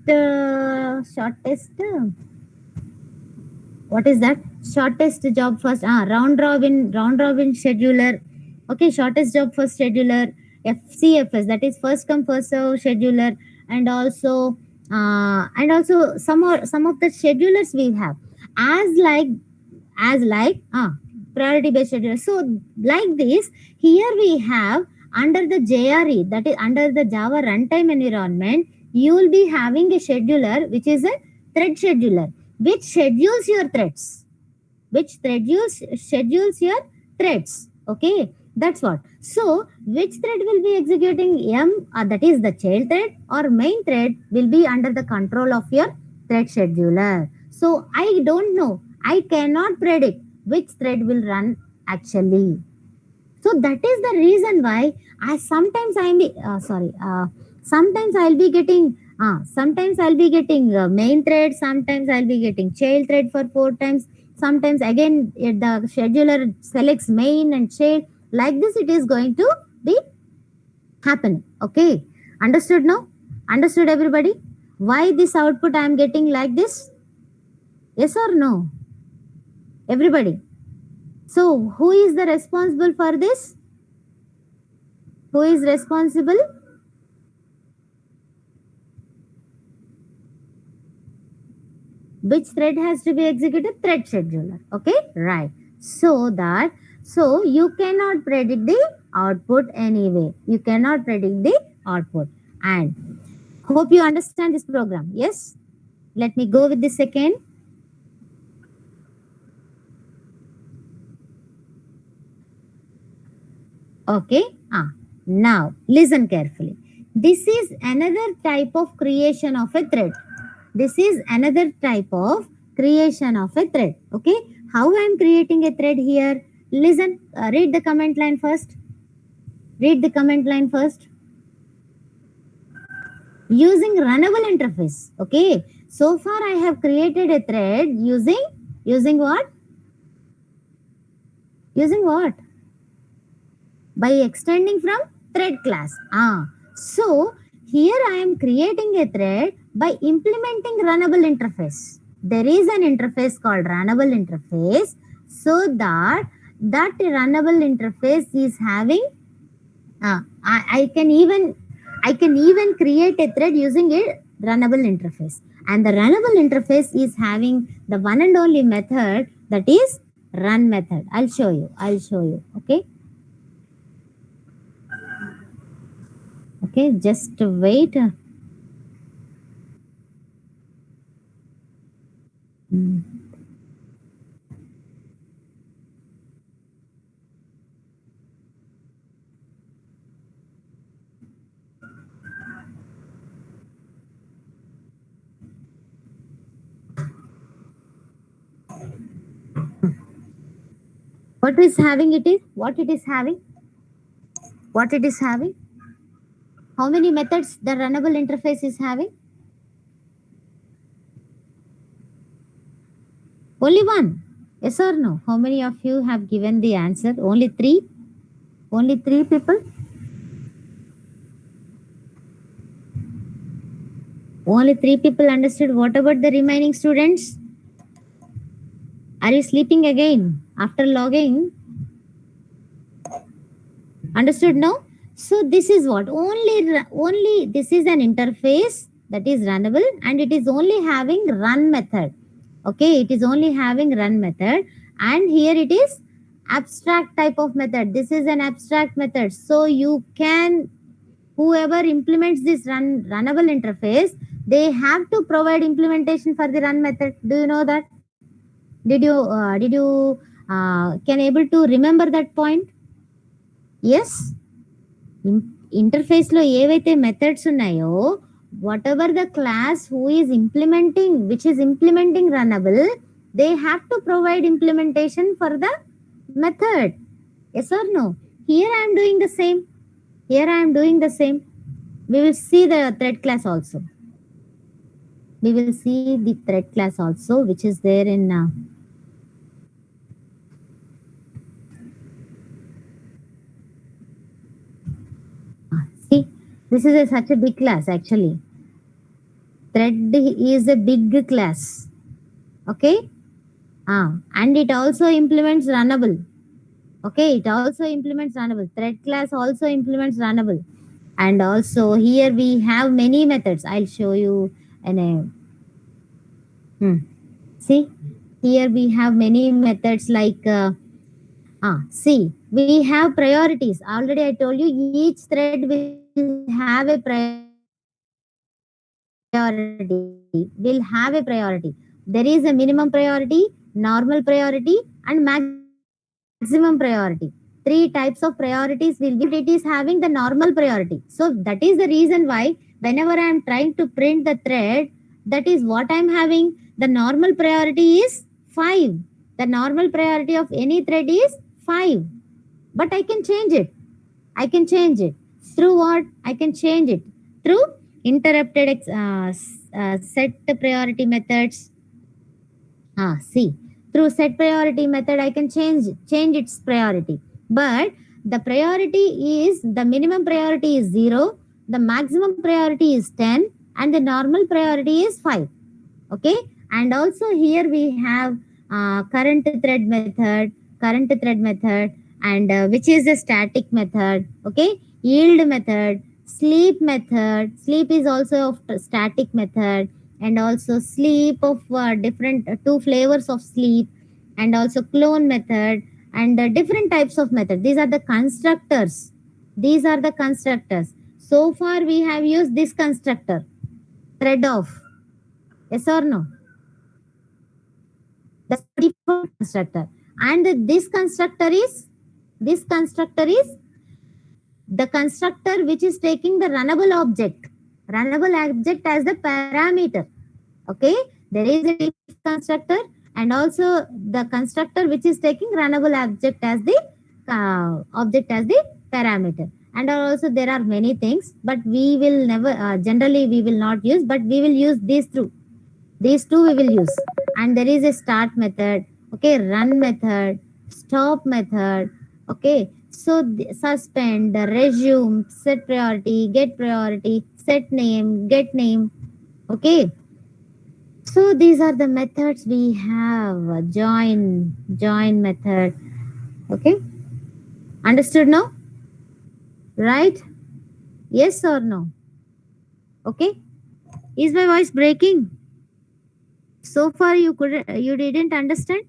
What is that? Shortest job first. Round robin scheduler. Okay, shortest job first scheduler. FCFS, that is first come first serve scheduler, and also And also some of the schedulers we have as like priority based scheduler. So like this, here we have under the JRE, that is under the Java runtime environment, you will be having a scheduler which is a thread scheduler, which schedules your threads, schedules your threads. Okay, that's what. So which thread will be executing that is the child thread, or main thread will be under the control of your thread scheduler. So I don't know, I cannot predict which thread will run actually. So that is the reason why I sometimes I'm sorry sometimes I'll be getting main thread, sometimes I'll be getting child thread for 4 times, sometimes again the scheduler selects main and child. Like this it is going to be happening. Okay, understood now? Understood everybody? Why this output I am getting like this? Yes or no? Everybody. So who is the responsible for this? Who is responsible? Which thread has to be executed? Thread scheduler. Okay, right. So you cannot predict the output anyway. You cannot predict the output. And hope you understand this program. Yes. Let me go with the second. Okay. Now listen carefully. This is another type of creation of a thread. This is another type of creation of a thread. Okay, how I am creating a thread here? Listen, read the comment line first. Read the comment line first. Using runnable interface. Okay, so far I have created a thread using what? Using what? By extending from thread class. So here I am creating a thread by implementing runnable interface. There is an interface called runnable interface, so that runnable interface is having I can even create a thread using a runnable interface, and the runnable interface is having the one and only method, that is run method. I'll show you. Okay, just wait. Mm. What is having it is what it is having? What it is having? How many methods the runnable interface is having? Only one. Yes or no? How many of you have given the answer? Only three? Only three people? Only three people understood. What about the remaining students? Are you sleeping again after logging? Understood now? So this is what? Only this is an interface that is runnable, and it is only having run method. Okay, it is only having run method, and here it is abstract type of method. This is an abstract method. So you can, whoever implements this runnable interface, they have to provide implementation for the run method. Do you know that? Did you can able to remember that point? Yes. Interface లో ఏవైతే methods ఉన్నాయో, what ever the class who is implementing, which is implementing runnable, they have to provide implementation for the method. Yes or no? Here I am doing the same. We will see the thread class also. Which is there in see, this is such a big class actually. Thread is a big class. Okay. And it also implements runnable. Okay, it also implements runnable. Thread class also implements runnable. And also here we have many methods. I'll show you. And see, here we have many methods like see, we have priorities. Already I told you each thread will have a priority. Will have a priority. There is a minimum priority, normal priority, and maximum priority. Three types of priorities will be there, and it is having the normal priority. So that is the reason why whenever I am trying to print the thread, that is what I am having. The normal priority is 5. The normal priority of any thread is 5. But I can change it. I can change it. Through what? I can change it. Through set priority methods. See, through set priority method, I can change its priority. But the priority is, the minimum priority is 0, the maximum priority is 10, and the normal priority is 5. Okay, and also here we have current thread method, and which is a static method. Okay, yield method, sleep method. Sleep is also of static method, and also sleep of different two flavors of sleep, and also clone method, and different types of method. These are the constructors. These are the constructors. So far we have used this constructor, thread of. Yes or no? That's the default constructor. And this constructor is the constructor which is taking the runnable object as the parameter. Okay, there is a default constructor, and also the constructor which is taking runnable object as the parameter. And also there are many things, but we will never generally we will not use, but we will use these two we will use. And there is a start method, okay, run method, stop method. Okay, so suspend, resume, set priority, set name, get name. Okay, so these are the methods we have. Join method. Okay, understood now? Right? Yes or no? Okay, is my voice breaking? So far you didn't understand?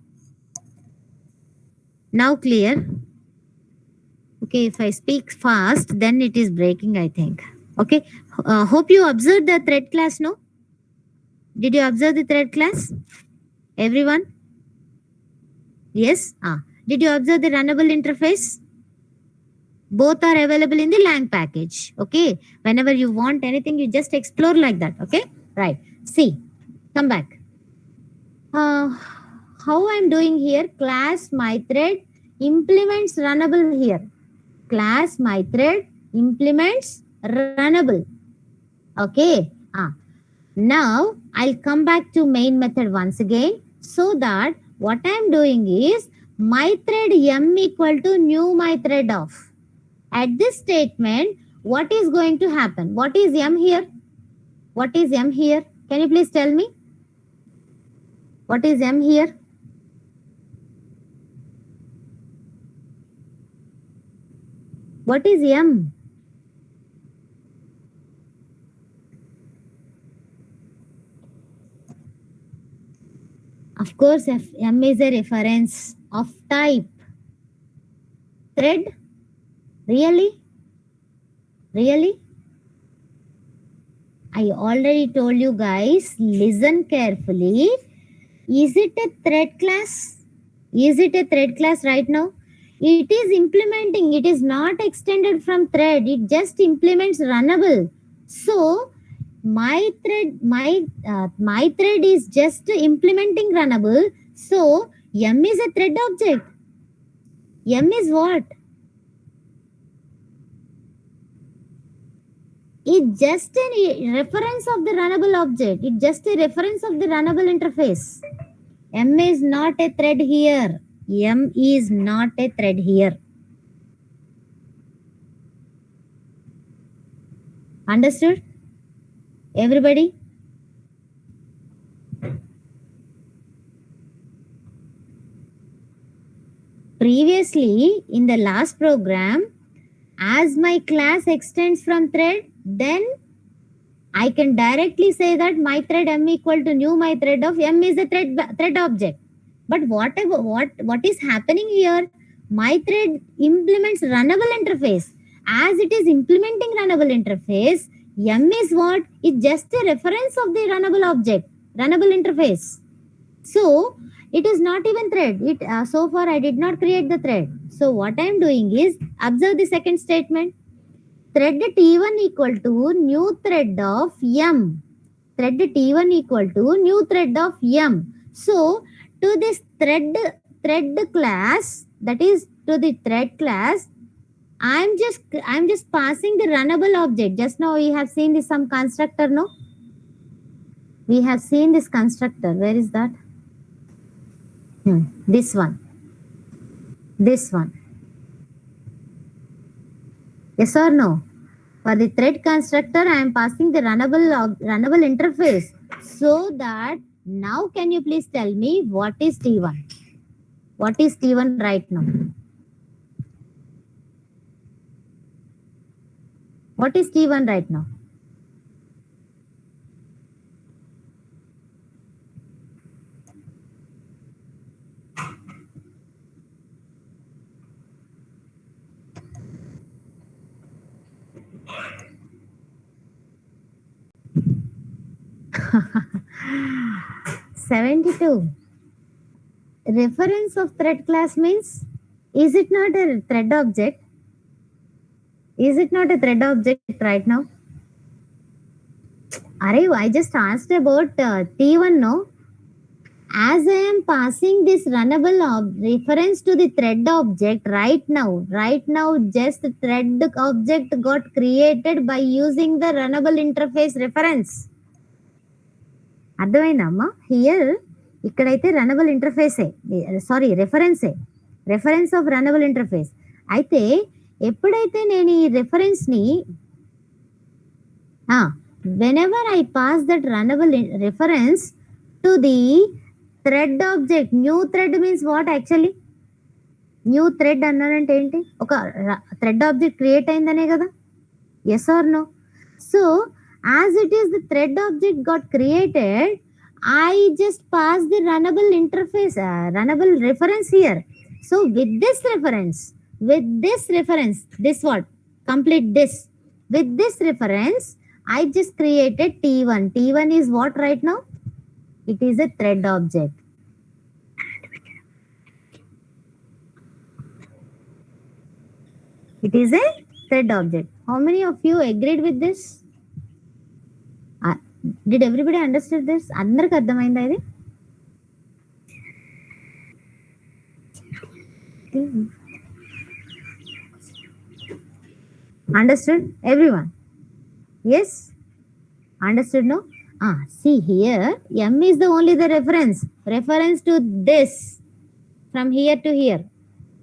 Now clear? Okay, if I speak fast, then it is breaking, I think. Okay, hope you observed the thread class, no? Did you observe the thread class? Everyone? Yes? Did you observe the runnable interface? Both are available in the Lang package. Okay, whenever you want anything, you just explore like that. Okay, right. See, come back. How I'm doing here? Class my thread implements runnable here. Class my thread implements runnable. Okay. Now I'll come back to main method once again, so that what I'm doing is my thread m equal to new my thread of. At this statement, what is going to happen? What is m here? What is m here? Can you please tell me? What is m here? What is m? Of course, m is a reference of type. Thread? Really? Really? I already told you guys, listen carefully. Is it a thread class? Is it a thread class right now? It is implementing. It is not extended from thread. It just implements runnable. So my thread is just implementing runnable. So m is a thread object. M is what? It's just a reference of the runnable object. It's just a reference of the runnable interface. M is not a thread here. M is not a thread here. Understood? Everybody? Previously, in the last program, as my class extends from thread, then I can directly say that my thread m equal to new my thread of m is a thread object. But what is happening here? My thread implements runnable interface. As it is implementing runnable interface, m is what? It's just a reference of the runnable object, runnable interface. So it is not even thread. It so far I did not create the thread. So what I am doing is observe the second statement. Thread T1 equal to new thread of M. Thread T1 equal to new thread of M. So to this thread class, that is to the thread class, I'm just passing the runnable object. Just now we have seen this some constructor, no? We have seen this constructor. Where is that? This one. This one. Yes or no? For the thread constructor, I am passing the runnable interface. So that now can you please tell me what is T1? What is T1 right now? What is T1 right now? (72) Reference of thread class means, is it not a thread object? Is it not a thread object right now? I just asked about T1, no? As I am passing this runnable reference to the thread object right now just the thread object got created by using the runnable interface reference. అర్థమైందమ్మా? Here ఇక్కడైతే runnable ఇంటర్ఫేసే, sorry reference of runnable interface. అయితే ఎప్పుడైతే నేను ఈ రెఫరెన్స్ని whenever I pass that runnable reference to the thread object, new thread means what actually? New thread అన్నానంటే ఏంటి? ఒక thread object create అయిందనే కదా? Yes or no? So as it is the thread object got created, I just pass the runnable interface, runnable reference here. So with this reference, this what? Complete this. With this reference, I just created T1. T1 is what right now? It is a thread object. It is a thread object. How many of you agreed with this? Did everybody understand this? అందరికి అర్థమైందా ఇది? Understood? Everyone? Yes? Understood, no? See here, M is the only the reference to this from here to here.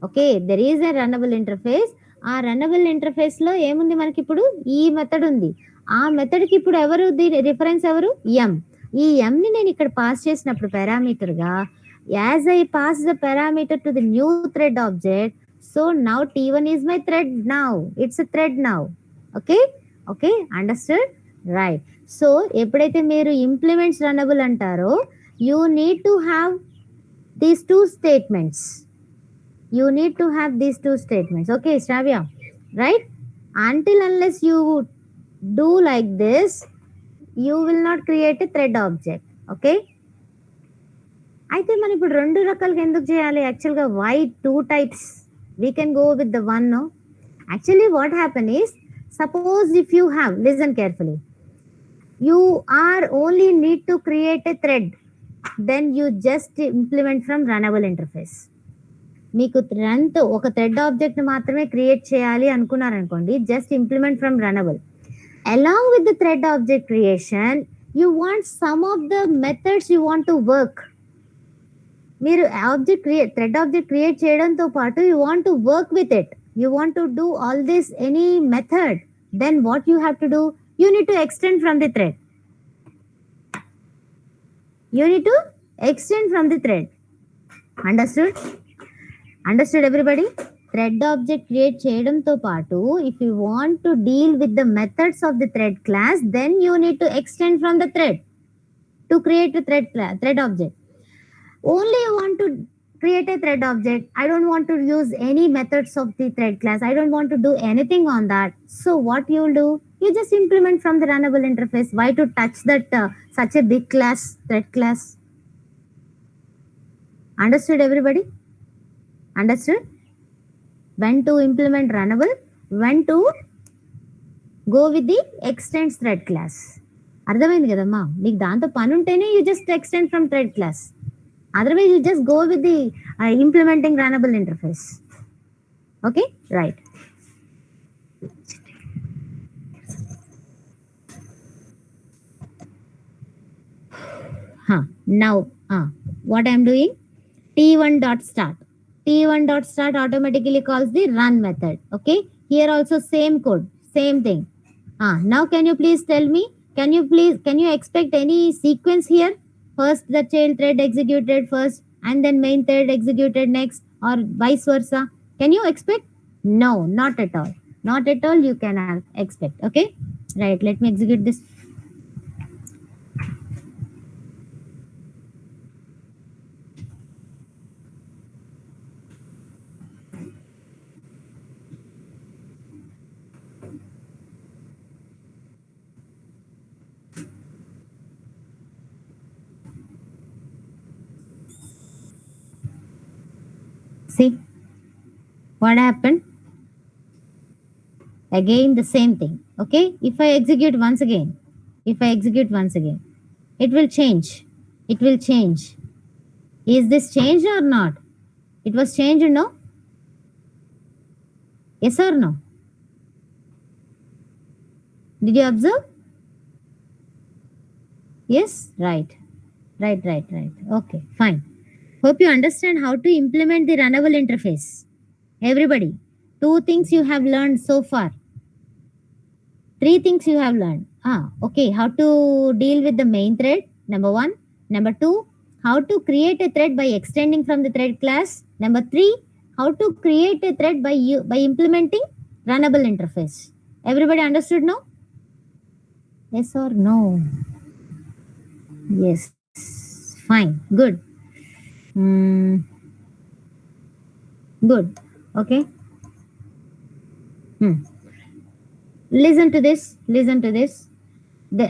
Okay, there is a runnable interface. ఆ runnable interface లో ఏముంది మనకి? ఇప్పుడు ఈ method ఉంది. ఆ మెథడ్ కి ఇప్పుడు ఎవరు రిఫరెన్స్? ఎవరు? ఎం. ఈ ఎం ని నేను ఇక్కడ పాస్ చేసినప్పుడు పారామీటర్ గా, as I pass the parameter to the new thread object, so now T1 is my thread now. It's a thread now. Okay, understood? Right. So ఎప్పుడైతే మీరు ఇంప్లిమెంట్స్ రన్నబుల్ అంటారో, you need to have these two statements. Okay, Shravya, right? Until unless you do like this, you will not create a thread object. Okay, అయితే మనం ఇప్పుడు రెండు రకాలుగా ఎందుకు చేయాలి? యాక్చువల్గా why two types? We can go with the one, no? Actually what happen is, suppose if you have, listen carefully, you are only need to create a thread, then you just implement from runnable interface. మీకు ఒక thread object మాత్రమే create చేయాలి అనుకున్నారనుకోండి, just implement from runnable. Along with the thread object creation, you want some of the methods you want to work. మీరు thread object create చేయడంతో పాటు you want to work with it, you want to do all this any method, then what you have to do? You need to extend from the thread. Understood everybody? Thread object create చేయడంతో పాటు if you want to deal with the methods of the thread class then you need to extend from the thread to create thread object. Only you want to create a thread object. I don't want to use any methods of the thread class. I don't want to do anything on that. So what you'll do, you just implement from the runnable interface. Why to touch that such a big class, thread class? Understood everybody? Understood? When to implement runnable, when to go with the extends thread class. అర్థమైంది కదమ్మా, మీకు దాంతో పని ఉంటేనే you just extend from thread class. Otherwise, you just go with the implementing runnable interface. Okay, right. Now, what I am doing? T1.start. T1.start automatically calls the run method. Okay, here also same code, same thing. Now can you please tell me? Can you expect any sequence here? First the child thread executed first and then main thread executed next, or vice versa? Can you expect? No, not at all. Not at all you can expect. Okay, right, let me execute this. See what happened? Again the same thing. Okay, if I execute once again, it will change. Is this changed or not? It was changed, no? Yes or no? Did you observe? Yes, right. Okay, fine. Hope you understand how to implement the runnable interface. Everybody, 2 things you have learned so far. 3 things you have learned. Okay, how to deal with the main thread, number 1. Number 2, how to create a thread by extending from the thread class. Number 3, how to create a thread by implementing runnable interface. Everybody understood now? Yes or no? Yes, fine, good. Good. Okay. Listen to this. The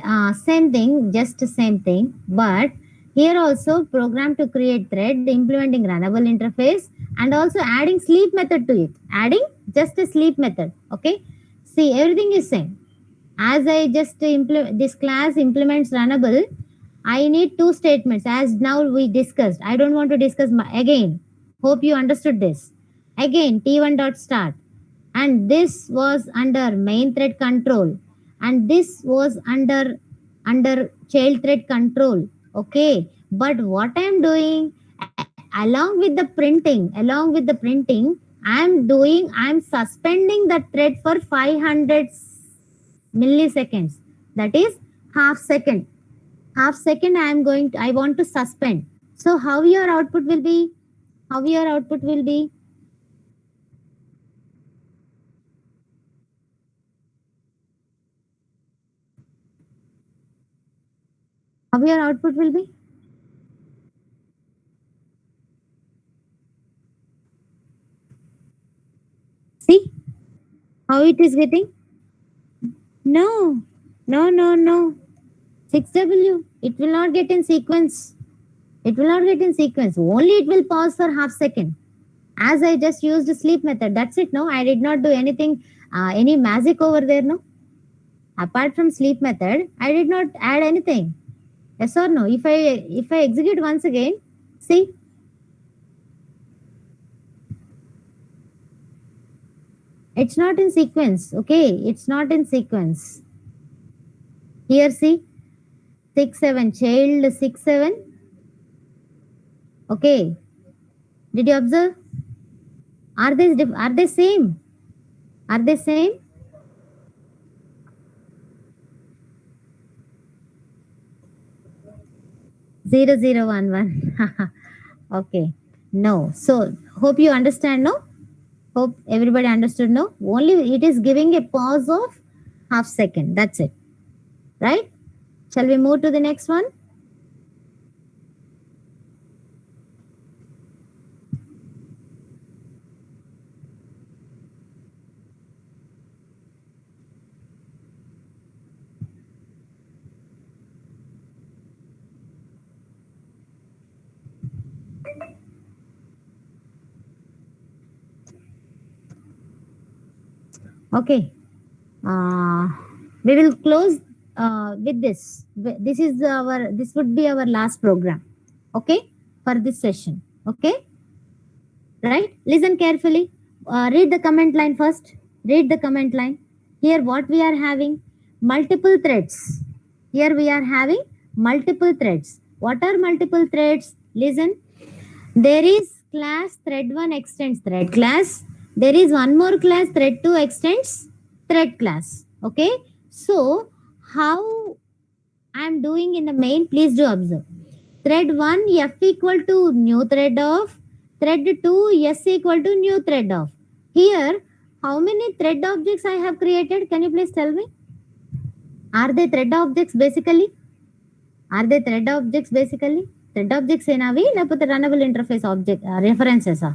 same thing, just same thing, but here also program to create thread, implementing runnable interface, and also adding sleep method to it. Adding just a sleep method. Okay. See, everything is same. As I just this class implements runnable, I need 2 statements as now we discussed. I don't want to discuss again. Hope you understood this. Again, T1.start, and this was under main thread control, and this was under child thread control. Okay, but what I am doing along with the printing, I am suspending the thread for 500 milliseconds. That is half second. I want to suspend. So how your output will be? How your output will be? See how it is getting? No. 6W. It will not get in sequence. Only it will pause for half second. As I just used the sleep method. That's it. No, I did not do anything, any magic over there. No. Apart from sleep method, I did not add anything. Yes or no? If I execute once again, see. It's not in sequence. Okay, it's not in sequence. Here see, 6-7, child 6-7. Okay, did you observe? Are they same? 0011. Okay, no. So hope you understand, no? Hope everybody understood. No, only it is giving a pause of half second. That's it. Right? Shall we move to the next one? Okay. Uh, we will close with this. This would be our last program. Okay, for this session. Okay, right? Listen carefully. Read the comment line first. Read the comment line. Here, what we are having multiple threads. Here we are having multiple threads. What are multiple threads? Listen. There is class thread 1 extends thread class. There is one more class thread 2 extends thread class. Okay. So, how I am doing in the main, please do observe. Thread 1 f equal to new thread of. Thread 2 s equal to new thread of. Here, how many thread objects I have created? Can you please tell me? Are they thread objects basically? Are they thread objects basically? Thread objects ఏనావి లేకపోతే runnable interface object రెఫరెన్సెసా?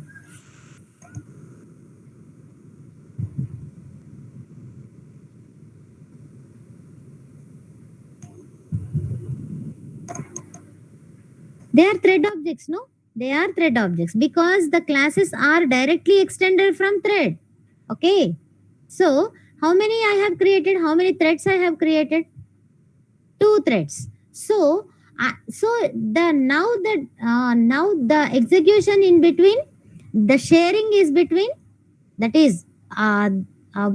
They are thread objects, no? They are thread objects because the classes are directly extended from thread. Okay. So, how many I have created? How many threads I have created? 2 threads. So, now the execution in between, the sharing is between, that is,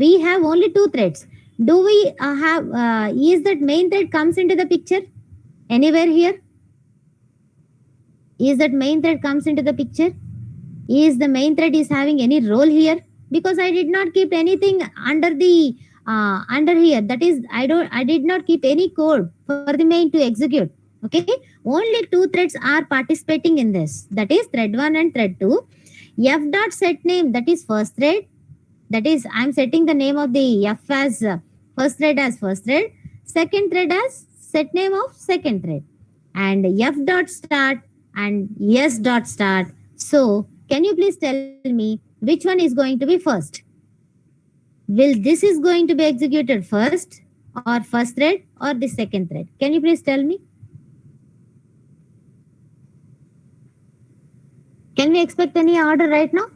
we have only 2 threads. Do we is that main thread comes into the picture anywhere here? Is that main thread comes into the picture? Is the main thread is having any role here? Because I did not keep anything under the under here. That is, I did not keep any code for the main to execute. Okay, only 2 threads are participating in this. That is thread 1 and thread 2. F dot set name, that is first thread. That is, I'm setting the name of the f as first thread as first thread, second thread as set name of second thread, and f dot start and s dot start. So, can you please tell me which one is going to be first? Will this is going to be executed first, or first thread, or the second thread? Can you please tell me? Can we expect any order right now?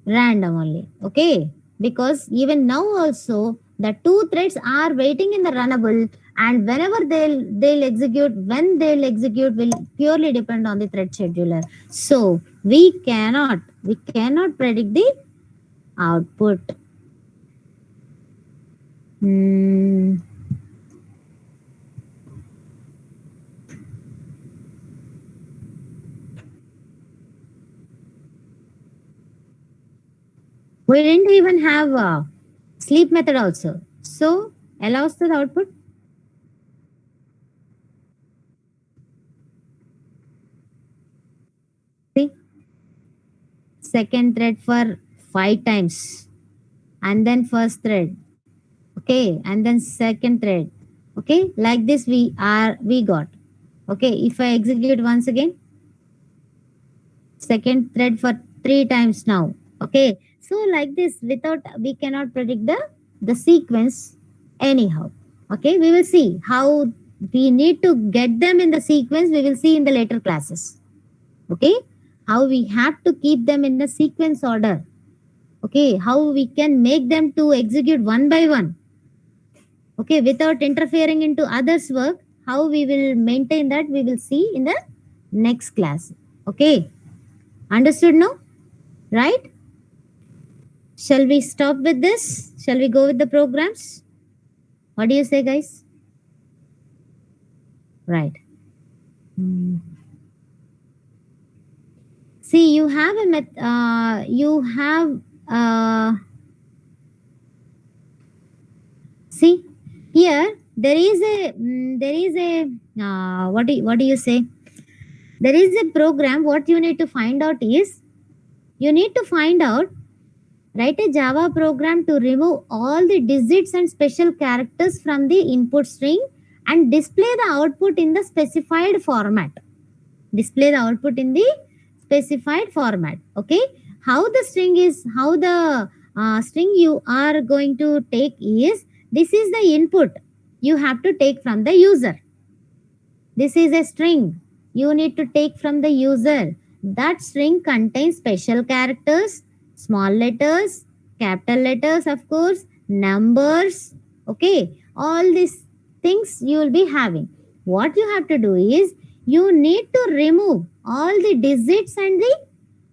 Random only. Okay, because even now also the 2 threads are waiting in the runnable, and whenever they'll execute, when they'll execute will purely depend on the thread scheduler. So we cannot predict the output. We didn't even have a sleep method also. So allows the output. See, second thread for 5 times, and then first thread. Okay, and then second thread. Okay, like this we got. Okay, if I execute once again, second thread for 3 times now. Okay, so like this, without, we cannot predict the sequence anyhow. Okay, we will see how we need to get them in the sequence. We will see in the later classes. Okay, how we have to keep them in the sequence order. Okay, how we can make them to execute one by one. Okay, without interfering into others' work, how we will maintain that, we will see in the next class. Okay, understood now? Right? Shall we stop with this? Shall we go with the programs? What do you say, guys? Right. See, you have see, here there is a what do you say? There is a program. What you need to find out is, you need to find out, write a Java program to remove all the digits and special characters from the input string and display the output in the specified format. Display the output in the specified format. Okay. How the string you are going to take is, this is the input you have to take from the user. This is a string you need to take from the user. That string contains special characters, small letters, capital letters, of course, numbers. Okay, all these things you will be having. What you have to do is, you need to remove all the digits and the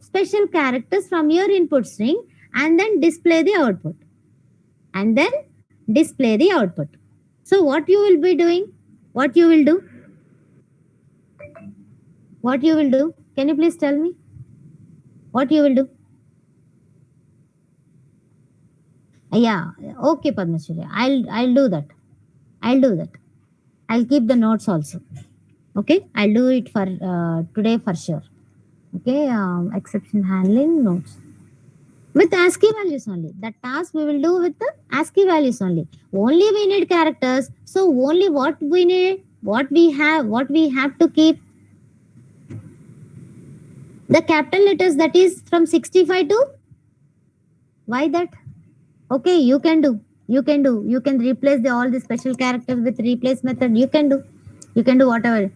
special characters from your input string and then display the output. And then display the output. So what you will be doing? What you will do? What you will do? Can you please tell me? What you will do? Yeah, okay, Padmashri. I'll do that. I'll do that. I'll keep the notes also. Okay, I'll do it for today for sure. Okay, exception handling notes with ASCII values only. The task we will do with the ASCII values only. Only we need characters. So only what we need, what we have to keep, the capital letters, that is from 65 to, why that? Okay, you can do. You can replace all the special characters with replace method. You can do whatever.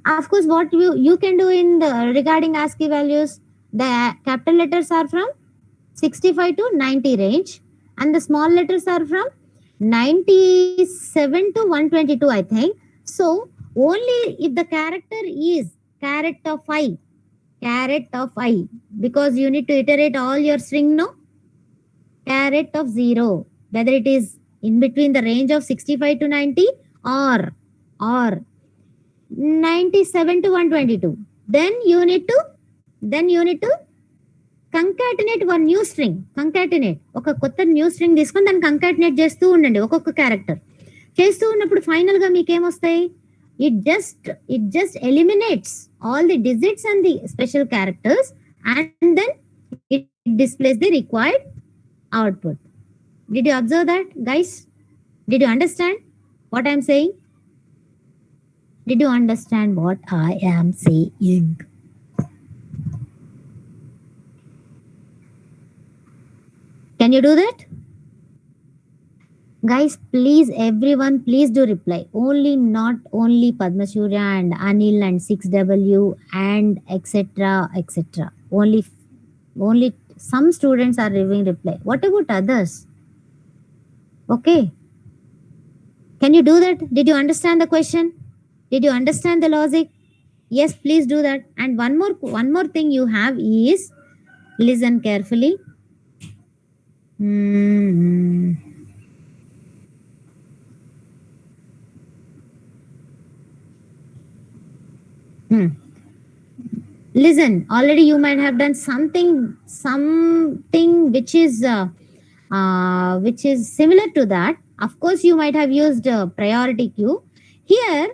Of course, what you can do in the regarding ASCII values, the capital letters are from 65 to 90 range, and the small letters are from 97 to 122, I think. So only if the character is caret of I, because you need to iterate all your string, no? Caret of 0, whether it is in between the range of 65 to 90 or 97 to 122. Then you need to concatenate one new string. Concatenate ఒక కొత్త new string తీసుకొని దాన్ని concatenate చేస్తూ ఉండండి ఒక్కొక్క character. చేస్తూ ఉన్నప్పుడు final గా మీకు ఏమొస్తాయి? It just eliminates all the digits and the special characters, and then it displays the required output. Did you observe that, guys? Did you understand what I am saying? Did you understand what I am saying? Can you do that? Guys, please, everyone, please do reply. Not only Padmashurya and Anil and 6W and etc. Only some students are giving reply. What about others? Okay. Can you do that? Did you understand the question? Did you understand the logic? Yes, please do that. And one more thing you have is, listen carefully. Listen, already you might have done something which is similar to that. Of course, you might have used priority queue. Here,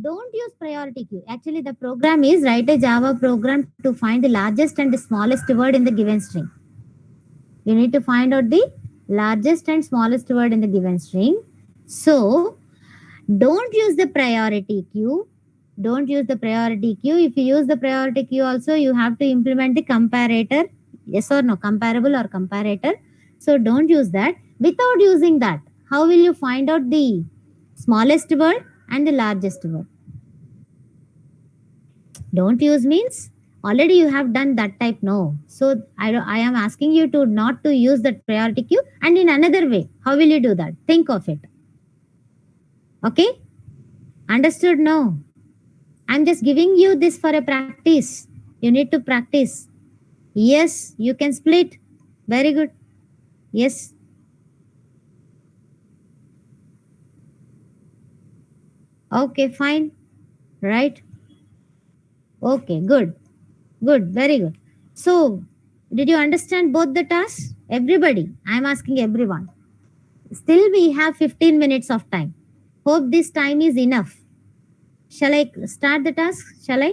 don't use priority queue. Actually, the program is, write a Java program to find the largest and the smallest word in the given string. You need to find out the largest and smallest word in the given string. So, don't use the priority queue. Don't use the priority queue. If you use the priority queue also, you have to implement the comparator. Yes or no? Comparable or comparator. So don't use that. Without using that, how will you find out the smallest word and the largest word? Don't use means already you have done that type, no. So I am asking you to not to use that priority queue, and in another way. How will you do that? Think of it. Okay? Understood? No. I'm just giving you this for a practice. You need to practice. Yes, you can split. Very good. Yes. Okay, fine. Right. Okay, good. Good, very good. So, did you understand both the tasks? Everybody. I'm asking everyone. Still we have 15 minutes of time. Hope this time is enough. Shall I start the task? Shall I?